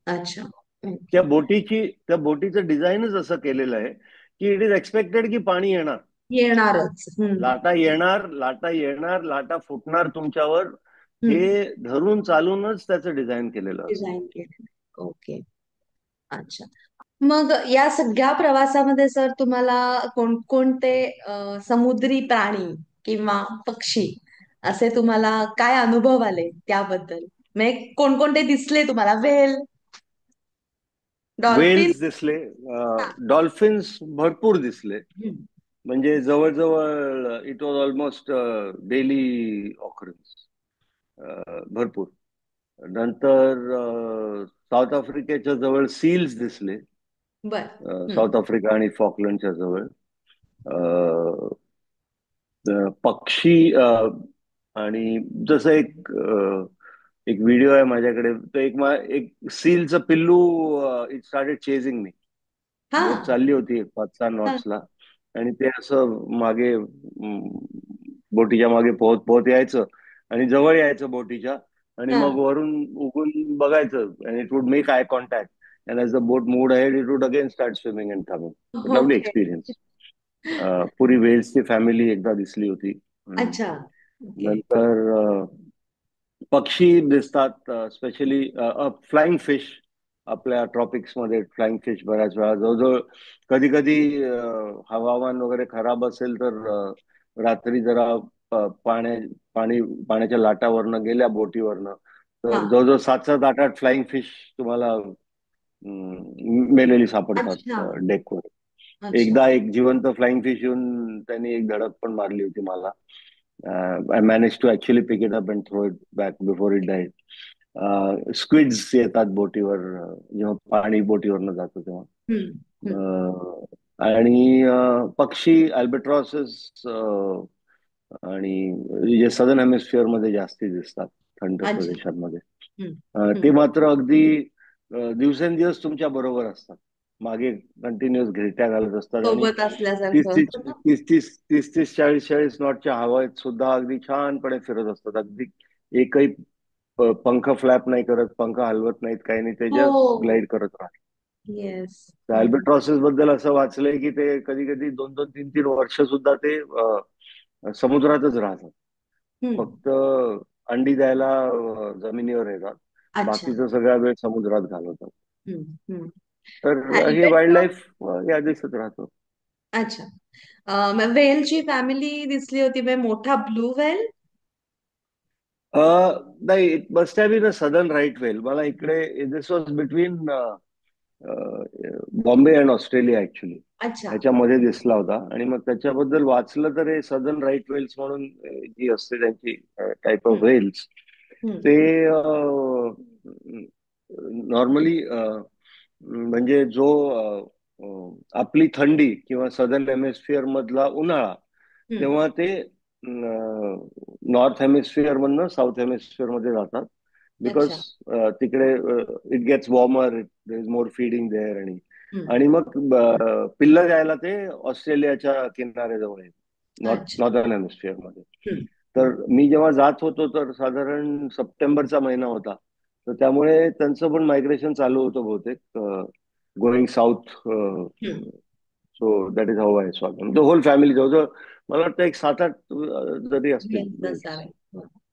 Speaker 1: अच्छा, ओके.
Speaker 4: त्या बोटीचं डिझाईनच असं केलेलं आहे की इट इज एक्सपेक्टेड की पाणी येणार.
Speaker 1: येणारच.
Speaker 4: लाटा येणार, लाटा फुटणार तुमच्यावर, हे धरून चालूनच त्याचं डिझाईन केलेलं असतं.
Speaker 1: डिझाईन केलेलं. ओके. अच्छा. मग या सगळ्या प्रवासामध्ये सर तुम्हाला कोणकोणते समुद्री प्राणी किंवा पक्षी असे तुम्हाला काय अनुभव आले त्याबद्दल? म्हणजे कोणकोणते दिसले तुम्हाला? वेल, डॉल्फिन?
Speaker 4: वेल्स दिसले,
Speaker 1: हा.
Speaker 4: डॉल्फिन्स भरपूर दिसले.
Speaker 1: हम्म.
Speaker 4: म्हणजे जवळजवळ it was almost daily occurrence. भरपूर. नंतर साऊथ आफ्रिकेच्या जवळ सील्स दिसले.
Speaker 1: बर. हम्म.
Speaker 4: साऊथ आफ्रिका आणि फॉकलंडच्या जवळ. अ, पक्षी आणि जसं एक व्हिडिओ आहे माझ्याकडे, तो एक सीलचं पिल्लू, इट स्टार्टेड चेजिंग मी.
Speaker 1: हा.
Speaker 4: बोट चालली होती 5-6
Speaker 1: हा.
Speaker 4: नॉट्सला, आणि ते असं मागे बोटीच्या मागे पोहत पोहत यायचं आणि जवळ यायचं बोटीच्या, आणि
Speaker 1: हा.
Speaker 4: मग वरून उगून बघायचं, आणि it would make eye contact, and as the boat moved ahead it would again start swimming and coming. Lovely
Speaker 1: okay.
Speaker 4: Experience. पुरी वेल्सची फॅमिली एकदा दिसली होती.
Speaker 1: अच्छा. ओके.
Speaker 4: नंतर पक्षी दिसतात, स्पेशली फ्लाइंग फिश. आपल्या ट्रॉपिक्स मध्ये फ्लाइंग फिश बऱ्याच वेळा, जवळजवळ कधी कधी हवामान वगैरे खराब असेल तर रात्री जरा पाण्या पाणी पाण्याच्या लाटावरनं गेल्या बोटीवरनं,
Speaker 1: हा.
Speaker 4: तर जवळजवळ 7-7, 8-8 फ्लाइंग फिश तुम्हाला मेलेली
Speaker 1: अच्छा.
Speaker 4: सापडतात डेकवर.
Speaker 1: अच्छा.
Speaker 4: एकदा एक जिवंत फ्लाइंग फिश येऊन त्यांनी एक धडक पण मारली होती मला. I manage to actually pick it up and throw it back before it died. Squids येतात बोटीवर, जेव्हा पाणी बोटीवरनं जातं तेव्हा.
Speaker 1: हम्म. हम्म.
Speaker 4: आणि पक्षी अल्बेट्रॉसेस आणि जे सदर्न हेमिस्फिअर मध्ये जास्ती दिसतात, थंड
Speaker 1: अच्छा.
Speaker 4: प्रदेशांमध्ये.
Speaker 1: हम्म.
Speaker 4: ते
Speaker 1: हम्म.
Speaker 4: मात्र अगदी दिवसेंदिवस तुमच्या बरोबर असतात. मागे कंटिन्युअस घिरट्या घालत असतात, आणि
Speaker 1: सोबत
Speaker 4: तीस
Speaker 1: असल्यासारखं.
Speaker 4: तीस तीस तीस तीस तीस 40-40 नॉटच्या हवेत सुद्धा अगदी छानपणे फिरत असतात. अगदी एकही पंख फ्लॅप नाही करत, पंख हलवत नाहीत, काही नाही, ते जस्ट
Speaker 1: हो.
Speaker 4: ग्लाइड करत राहतात.
Speaker 1: येस.
Speaker 4: अल्बेट्रॉसेस बद्दल असं वाचलंय की ते कधी कधी 2-2, 3-3 वर्ष सुद्धा ते समुद्रातच राहतात.
Speaker 1: हम्म.
Speaker 4: फक्त अंडी द्यायला जमिनीवर येतात,
Speaker 1: अच्छा.
Speaker 4: बाकीचा सगळा वेळ समुद्रात घालवतात.
Speaker 1: हम्म. हम्म.
Speaker 4: तर हे वाईल्ड
Speaker 1: अल्बेट्रॉस.
Speaker 4: लाईफ या दिसत राहतो.
Speaker 1: अच्छा. मग व्हेलची फॅमिली दिसली होती, म्हणजे मोठा ब्लू व्हेल?
Speaker 4: नाही, it must have been a southern right whale. मला इकडे this was between Bombay and Australia actually.
Speaker 1: अच्छा.
Speaker 4: ह्याच्यामध्ये दिसला होता, आणि मग त्याच्याबद्दल वाचलं तर हे सदर्न राईट व्हेल्स म्हणून जी असते त्यांची टाईप ऑफ
Speaker 1: हम्म.
Speaker 4: व्हेल्स,
Speaker 1: हम्म.
Speaker 4: ते नॉर्मली म्हणजे जो आपली थंडी किंवा सदर्न हेमिस्फिअर मधला उन्हाळा,
Speaker 1: हम्म.
Speaker 4: तेव्हा ते नॉर्थ हेमिस्फिअर मधनं साऊथ हेमिस्फिअर मध्ये जातात. बिकॉज
Speaker 1: अच्छा.
Speaker 4: तिकडे it gets warmer, there is more feeding there. आणि
Speaker 1: हम्म.
Speaker 4: आणि मग पिल्लं द्यायला ते ऑस्ट्रेलियाच्या किनाऱ्याजवळ आहे,
Speaker 1: अच्छा.
Speaker 4: नॉर्दर्न हेमिस्फिअर मध्ये.
Speaker 1: हम्म.
Speaker 4: तर मी जेव्हा जात होतो तर साधारण सप्टेंबरचा महिना होता. तर त्यामुळे त्यांचं पण मायग्रेशन चालू होतं बहुतेक, going south.
Speaker 1: Hmm.
Speaker 4: So that is how I saw the whole family. जवळजवळ मला वाटतं एक 7-8 जरी असतील.
Speaker 1: येत असावे.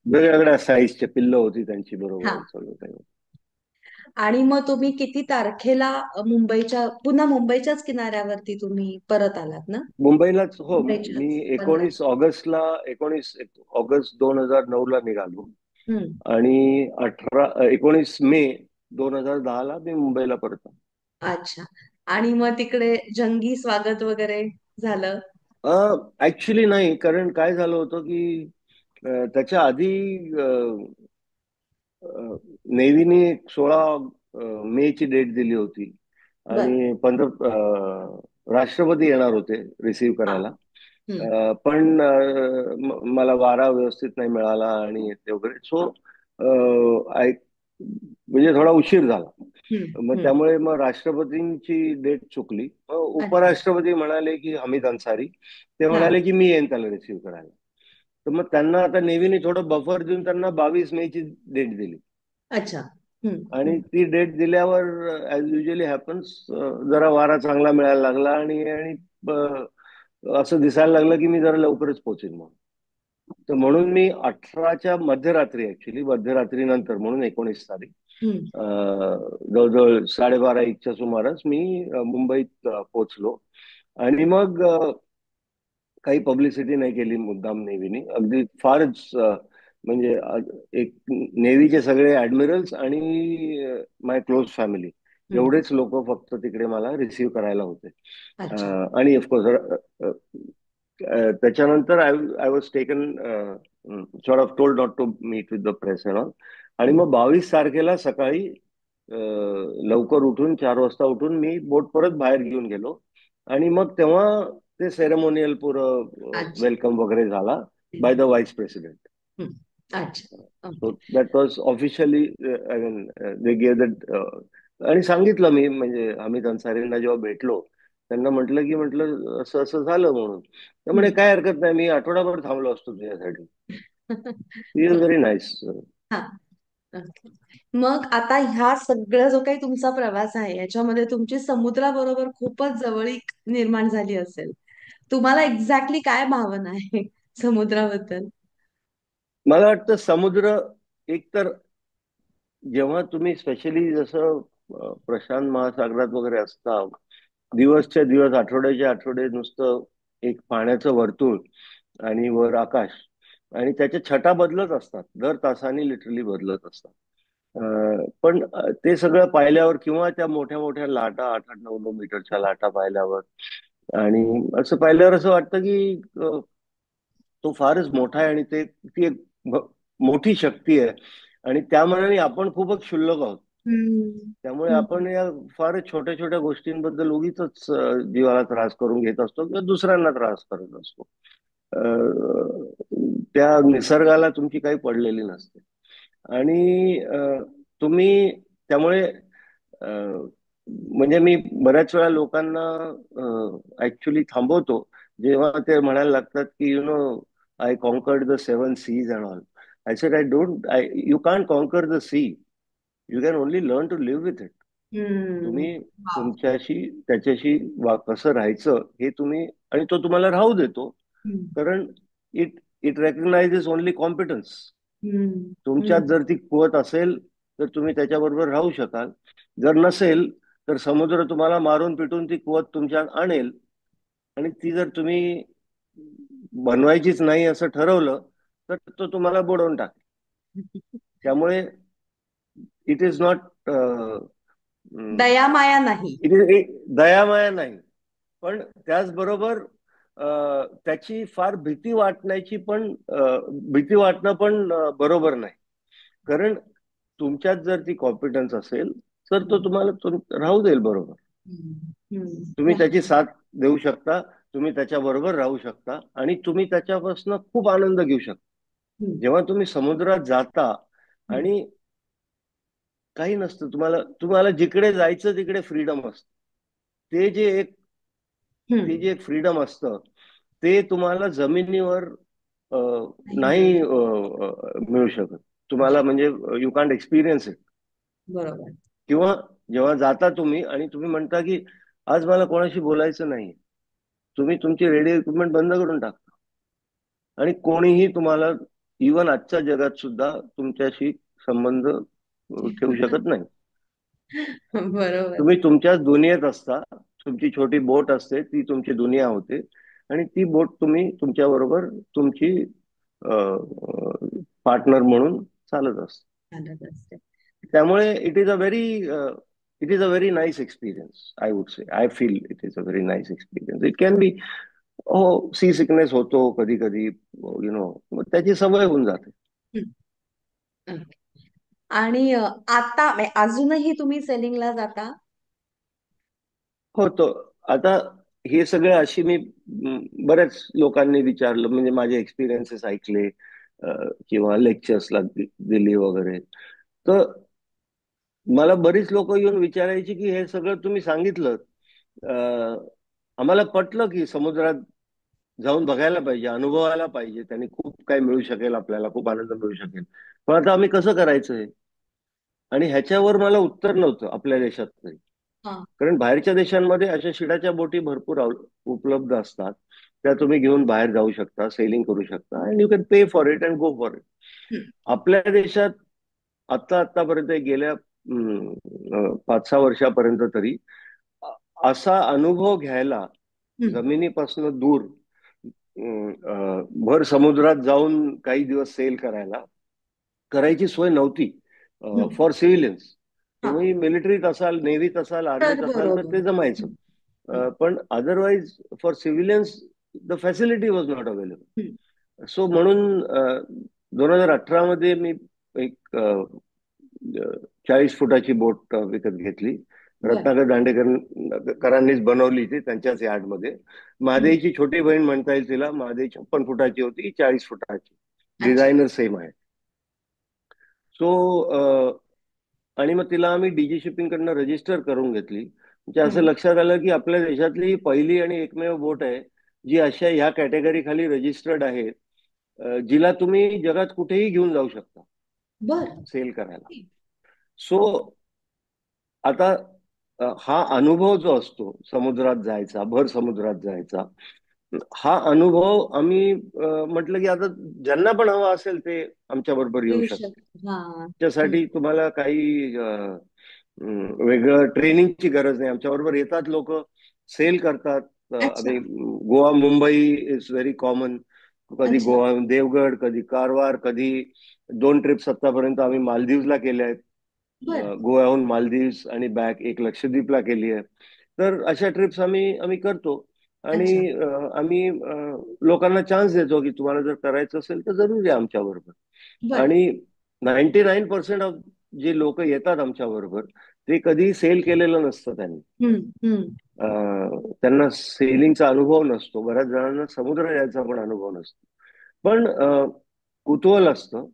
Speaker 4: वेगवेगळ्या साईजचे पिल्लं होती त्यांची,
Speaker 1: हा.
Speaker 4: बरोबर सगळं काही.
Speaker 1: आणि मग तुम्ही किती तारखेला पुन्हा मुंबईच्याच किनाऱ्यावरती तुम्ही परत आलात ना?
Speaker 4: मुंबईलाच, हो. मी
Speaker 1: मुंबईच्याच 15.
Speaker 4: 19 ऑगस्ट 2009 ला निघालो.
Speaker 1: हम्म.
Speaker 4: आणि 19 मे 2010 ला मी मुंबईला परत आलो.
Speaker 1: अच्छा. आणि मग तिकडे जंगी स्वागत वगैरे झालं?
Speaker 4: ऍक्च्युली नाही, कारण काय झालं होतं की त्याच्या आधी नेव्हीने 16 मे ची डेट दिली होती.
Speaker 1: बर.
Speaker 4: आणि राष्ट्रपती येणार होते रिसीव्ह
Speaker 1: हा.
Speaker 4: करायला.
Speaker 1: हम्म.
Speaker 4: पण मला वारा व्यवस्थित नाही मिळाला आणि ते वगैरे. सो म्हणजे थोडा उशीर झाला.
Speaker 1: हम्म.
Speaker 4: मग
Speaker 1: हम्म.
Speaker 4: त्यामुळे मग राष्ट्रपतींची डेट चुकली. मग
Speaker 1: अच्छा.
Speaker 4: उपराष्ट्रपती म्हणाले की हमीद अन्सारी, ते
Speaker 1: हा.
Speaker 4: म्हणाले की मी येईन त्याला रिसीव्ह करायला. तर मग त्यांना आता नेव्हीने थोडं बफर देऊन त्यांना 22 मे ची डेट दिली.
Speaker 1: अच्छा. हम्म.
Speaker 4: आणि
Speaker 1: हम्म.
Speaker 4: ती डेट दिल्यावर ऍज युजली हॅपन्स, जरा वारा चांगला मिळायला लागला आणि आणि असं दिसायला लागलं की मी जरा लवकरच पोहोचेन म्हणून. तर म्हणून मी 18च्या मध्यरात्री, ऍक्च्युली मध्यरात्रीनंतर म्हणून 19 तारीख,
Speaker 1: हम्म.
Speaker 4: जवळजवळ 12:30-1च्या सुमारास मी मुंबईत पोहोचलो. आणि मग काही पब्लिसिटी नाही केली मुद्दाम नेव्हीने. अगदी फारच म्हणजे एक नेव्हीचे सगळे ऍडमिरल्स आणि माय क्लोज फॅमिली,
Speaker 1: हम्म.
Speaker 4: एवढेच लोक फक्त तिकडे मला रिसीव्ह करायला होते.
Speaker 1: अच्छा.
Speaker 4: आणि ऑफकोर्स त्याच्यानंतर I was taken, sort of told not to meet with the press and all. आणि
Speaker 1: हम्म.
Speaker 4: मग 22 तारखेला सकाळी लवकर उठून 4 वाजता उठून मी बोट परत बाहेर घेऊन गेलो. आणि मग तेव्हा ते सेरेमोनियल पुरं
Speaker 1: अच्छा.
Speaker 4: वेलकम वगैरे झाला by the
Speaker 1: hmm.
Speaker 4: Vice president.
Speaker 1: Hmm. अच्छा.
Speaker 4: So
Speaker 1: okay.
Speaker 4: That was officially, I mean they gave that. आणि सांगितलं मी, म्हणजे हमीद अन्सारींना जेव्हा भेटलो त्यांना म्हटलं की म्हटलं असं असं झालं म्हणून. तर म्हणे
Speaker 1: हम्म.
Speaker 4: काय हरकत नाही, मी आठवडाभर थांबलो असतो तुझ्यासाठी. He is very nice.
Speaker 1: हा. ओके. मग आता ह्या सगळं जो काही तुमचा प्रवास आहे याच्यामध्ये तुमची समुद्राबरोबर खूपच जवळीक निर्माण झाली असेल. तुम्हाला एक्झॅक्टली काय भावना आहे समुद्राबद्दल?
Speaker 4: मला वाटतं समुद्र, एकतर जेव्हा तुम्ही स्पेशली जसं प्रशांत महासागरात वगैरे असता, दिवसच्या दिवस, आठवड्याच्या आठवडे नुसतं एक पाण्याचं वर्तुळ आणि वर आकाश, आणि त्याच्या छटा बदलत असतात, दर तासाने लिटरली बदलत असतात. पण ते सगळं पाहिल्यावर, किंवा त्या मोठ्या मोठ्या लाटा, 8-8, 9-9 मीटरच्या लाटा पाहिल्यावर, आणि असं पाहिल्यावर असं वाटतं की तो फारच मोठा आहे आणि ती एक मोठी शक्ती आहे. आणि त्या मनाने आपण खूपच क्षुल्लक आहोत.
Speaker 1: हम्म.
Speaker 4: त्यामुळे
Speaker 1: हम्म.
Speaker 4: आपण या फारच छोट्या छोट्या गोष्टींबद्दल उगीच जीवाला त्रास करून घेत असतो किंवा दुसऱ्यांना त्रास करत असतो. त्या निसर्गाला तुमची काही पडलेली नसते. आणि तुम्ही त्यामुळे म्हणजे मी बऱ्याच वेळा लोकांना ऍक्च्युली थांबवतो जेव्हा ते म्हणायला लागतात की I conquered the 7 seas and all. I said I don't, you can't conquer the sea, you can only learn to live with it.
Speaker 1: Hmm.
Speaker 4: तुम्ही
Speaker 1: वाव.
Speaker 4: तुमच्याशी त्याच्याशी कसं राहायचं हे तुम्ही, आणि तो तुम्हाला राहू देतो.
Speaker 1: हम्म.
Speaker 4: कारण इट इट रेकग्नाइजेस ओनली कॉम्पिटन्स.
Speaker 1: हम्म.
Speaker 4: तुमच्यात
Speaker 1: हम्म.
Speaker 4: जर ती कुवत असेल तर तुम्ही त्याच्याबरोबर राहू शकाल. जर नसेल तर समुद्र तुम्हाला मारून पिटून ती कुवत तुमच्यात आणेल. आणि ती जर तुम्ही बनवायचीच नाही असं ठरवलं तर तो तुम्हाला बुडवून टाकेल. त्यामुळे इट इज नॉट,
Speaker 1: दयामाया नाही.
Speaker 4: इट इज दयामाया नाही. पण त्याचबरोबर त्याची फार भीती वाटणं पण बरोबर नाही. कारण तुमच्यात जर ती कॉम्पिटन्स असेल, तर तो तुम्हाला राहू देईल बरोबर. तुम्ही त्याची साथ देऊ शकता, तुम्ही त्याच्याबरोबर राहू शकता आणि तुम्ही त्याच्यापासून खूप आनंद घेऊ शकता. जेव्हा तुम्ही समुद्रात जाता आणि काही नसतं, तुम्हाला तुम्हाला जिकडे जायचं तिकडे फ्रीडम असतं. ते जे एक ते जे एक फ्रीडम असतं ते तुम्हाला जमिनीवर अ, नाही मिळू शकत तुम्हाला, म्हणजे यू कांट एक्सपिरियन्स इट.
Speaker 1: बरोबर.
Speaker 4: किंवा जेव्हा जाता तुम्ही आणि तुम्ही म्हणता की आज मला कोणाशी बोलायचं नाही, तुम्ही तुमची रेडिओ इक्विपमेंट बंद करून टाकता आणि कोणीही तुम्हाला इवन आजच्या जगात सुद्धा तुमच्याशी संबंध ठेवू शकत नाही.
Speaker 1: बरोबर.
Speaker 4: तुम्ही तुमच्याच दुनियेत असता, तुमची छोटी बोट असते, ती तुमची दुनिया होते आणि ती बोट तुम्ही तुमच्या बरोबर तुमची पार्टनर म्हणून चालत असता.
Speaker 1: चालत असते.
Speaker 4: त्यामुळे it is a very nice experience. I would say, I feel it is a very nice experience. It can be, हो, सी सिकनेस होतो कधी कधी, मग त्याची सवय होऊन जाते.
Speaker 1: हम्म. आणि आता म्हणजे अजूनही तुम्ही सेलिंगला जाता?
Speaker 4: हो, तो आता हे सगळं अशी मी बऱ्याच लोकांनी विचारलं, म्हणजे माझे एक्सपिरियन्सेस ऐकले किंवा लेक्चर्सला दिली वगैरे, तर मला बरीच लोक येऊन विचारायची की हे सगळं तुम्ही सांगितलं, आम्हाला पटलं की समुद्रात जाऊन बघायला पाहिजे, अनुभवायला पाहिजे, त्यांनी खूप काही मिळू शकेल, आपल्याला खूप आनंद मिळू शकेल, पण आता आम्ही कसं करायचं हे? आणि ह्याच्यावर मला उत्तर नव्हतं आपल्या देशात तरी.
Speaker 1: हा.
Speaker 4: कारण बाहेरच्या देशांमध्ये अशा शिडाच्या बोटी भरपूर उपलब्ध असतात, त्या तुम्ही घेऊन बाहेर जाऊ शकता, सेलिंग करू शकता, and you can pay for it and go for it. आपल्या देशात आतापर्यंत गेल्या 5-6 वर्षापर्यंत तरी असा अनुभव घ्यायला, जमिनीपासून दूर भर समुद्रात जाऊन काही दिवस सेल करायची सोय नव्हती फॉर सिव्हिलियन्स.
Speaker 1: हा.
Speaker 4: तुम्ही मिलिटरीत असाल, नेव्हीत असाल, आर्मीत
Speaker 1: तर
Speaker 4: असाल तर
Speaker 1: बरोबर.
Speaker 4: ते जमायचं. पण otherwise for civilians the facility was not available. So म्हणून 2018 मध्ये मी एक 40 फुटाची बोट विकत घेतली.
Speaker 1: बर.
Speaker 4: रत्नाकर दांडेकरांनीच बनवली ती त्यांच्याच यार्डमध्ये. महादेवीची छोटी बहीण म्हणता येईल तिला. महादेवी 56 फुटाची होती, 40 फुटाची.
Speaker 1: अच्छा.
Speaker 4: डिझायनर सेम आहे. सो आणि मग तिला आम्ही डीजी शिपिंग कडनं रजिस्टर करून घेतली. म्हणजे असं लक्षात आलं की आपल्या देशातली ही पहिली आणि एकमेव बोट आहे जी अशा ह्या कॅटेगरी खाली रजिस्टर्ड आहे, जिला तुम्ही जगात कुठेही घेऊन जाऊ शकता
Speaker 1: बर.
Speaker 4: सेल करायला. सो आता हा अनुभव जो असतो समुद्रात जायचा, भर समुद्रात जायचा, हा अनुभव आम्ही म्हटलं की आता ज्यांना पण हवा असेल ते आमच्या बरोबर येऊ
Speaker 1: येऊ
Speaker 4: शकते.
Speaker 1: शकतो. हा.
Speaker 4: त्यासाठी तुम्हाला काही वेगळं ट्रेनिंगची गरज नाही. आमच्या बरोबर येतात लोक, सेल करतात.
Speaker 1: अच्छा.
Speaker 4: आम्ही Goa Mumbai is very common. कधी
Speaker 1: अच्छा.
Speaker 4: गोवा देवगड, कधी कारवार, कधी 2 ट्रिप्स आतापर्यंत आम्ही मालदीवला केल्या आहेत.
Speaker 1: बर.
Speaker 4: गोव्याहून मालदीव्स आणि बॅक एक लक्षद्वीपला केली आहे. तर अशा ट्रिप्स आम्ही करतो आणि
Speaker 1: अच्छा.
Speaker 4: आम्ही लोकांना चान्स देतो की तुम्हाला जर करायचं असेल तर जरूर या आमच्या बरोबर.
Speaker 1: बर.
Speaker 4: आणि 99% ऑफ जे लोक येतात आमच्या बरोबर ते कधी सेल केलेलं नसतं त्यांनी. त्यांना सेलिंगचा अनुभव नसतो, बऱ्याच जणांना समुद्र यायचा पण अनुभव नसतो, पण कुतूहल असतं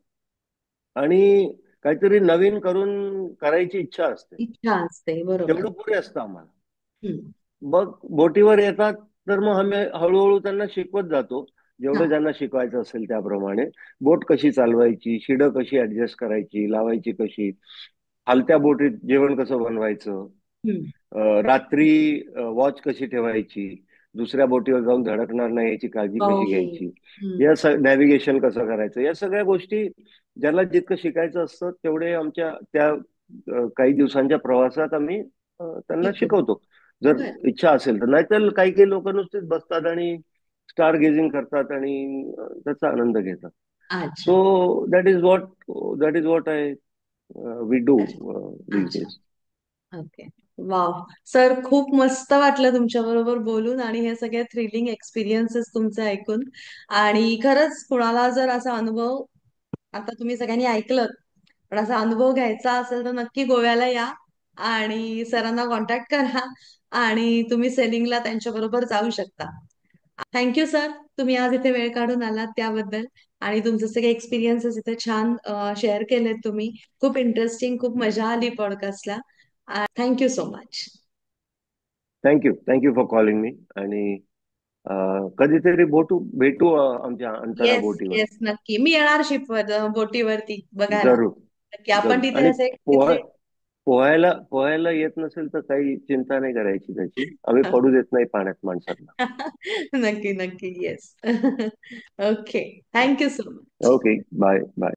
Speaker 4: आणि काहीतरी नवीन करून करायची इच्छा असते.
Speaker 1: इच्छा असते. बरोबर.
Speaker 4: तेवढं पुरे असतं आम्हाला.
Speaker 1: हम्म.
Speaker 4: मग बोटीवर येतात तर मग आम्ही हळूहळू त्यांना शिकवत जातो,
Speaker 1: हा.
Speaker 4: जेवढं ज्यांना शिकवायचं असेल त्याप्रमाणे. बोट कशी चालवायची, शिडं कशी ऍडजस्ट करायची, लावायची कशी, हलत्या बोटीत जेवण कसं बनवायचं,
Speaker 1: हम्म.
Speaker 4: रात्री वॉच कशी ठेवायची, दुसऱ्या बोटीवर जाऊन धडकणार नाही याची काळजी
Speaker 1: हो.
Speaker 4: कशी घ्यायची,
Speaker 1: हम्म.
Speaker 4: नॅव्हिगेशन कसं करायचं, या सगळ्या गोष्टी ज्याला जितकं शिकायचं असतं तेवढे आमच्या त्या काही दिवसांच्या प्रवासात आम्ही त्यांना
Speaker 1: शिकू.
Speaker 4: शिकवतो, जर
Speaker 1: बर.
Speaker 4: इच्छा असेल तर. नाहीतर काही काही लोक नुसतेच बसतात आणि स्टार गेजिंग करतात आणि त्याचा आनंद घेतात.
Speaker 1: अच्छा.
Speaker 4: So that is what I we do
Speaker 1: अच्छा.
Speaker 4: दीज
Speaker 1: अच्छा.
Speaker 4: डेज.
Speaker 1: ओके. वाव. सर, खूप मस्त वाटलं तुमच्या बरोबर बोलून आणि हे सगळे थ्रिलिंग एक्सपिरियन्सेस तुमचे ऐकून. आणि खरंच कुणाला जर असा अनुभव, आता तुम्ही सगळ्यांनी ऐकलं, पण असा अनुभव घ्यायचा असेल तर नक्की गोव्याला या. आणि सरांना कॉन्टॅक्ट करा आणि तुम्ही सेलिंगला त्यांच्या बरोबर जाऊ शकता. थँक्यू सर, तुम्ही आज इथे वेळ काढून आलात त्याबद्दल आणि तुमचे सगळे एक्सपिरियन्सेस इथे छान शेअर केलेत तुम्ही. खूप इंटरेस्टिंग, खूप मजा आली पॉडकास्टला. Thank you so much.
Speaker 4: Thank you for calling me. आणि कधीतरी भेटू आमच्या अंतरा
Speaker 1: येस
Speaker 4: बोटीवर.
Speaker 1: येस, नक्की मी येणार शिपवर, बोटीवरती बघायला.
Speaker 4: जरूर
Speaker 1: नक्की आपण
Speaker 4: जरूर.
Speaker 1: तिथे
Speaker 4: आणि
Speaker 1: असे तिथले
Speaker 4: पोहायला येत नसेल तर काही चिंता नाही करायची त्याची. आम्ही पडू देत नाही पाण्यात माणसांना.
Speaker 1: नक्की नक्की, yes. Okay, thank you so much.
Speaker 4: Okay, bye bye.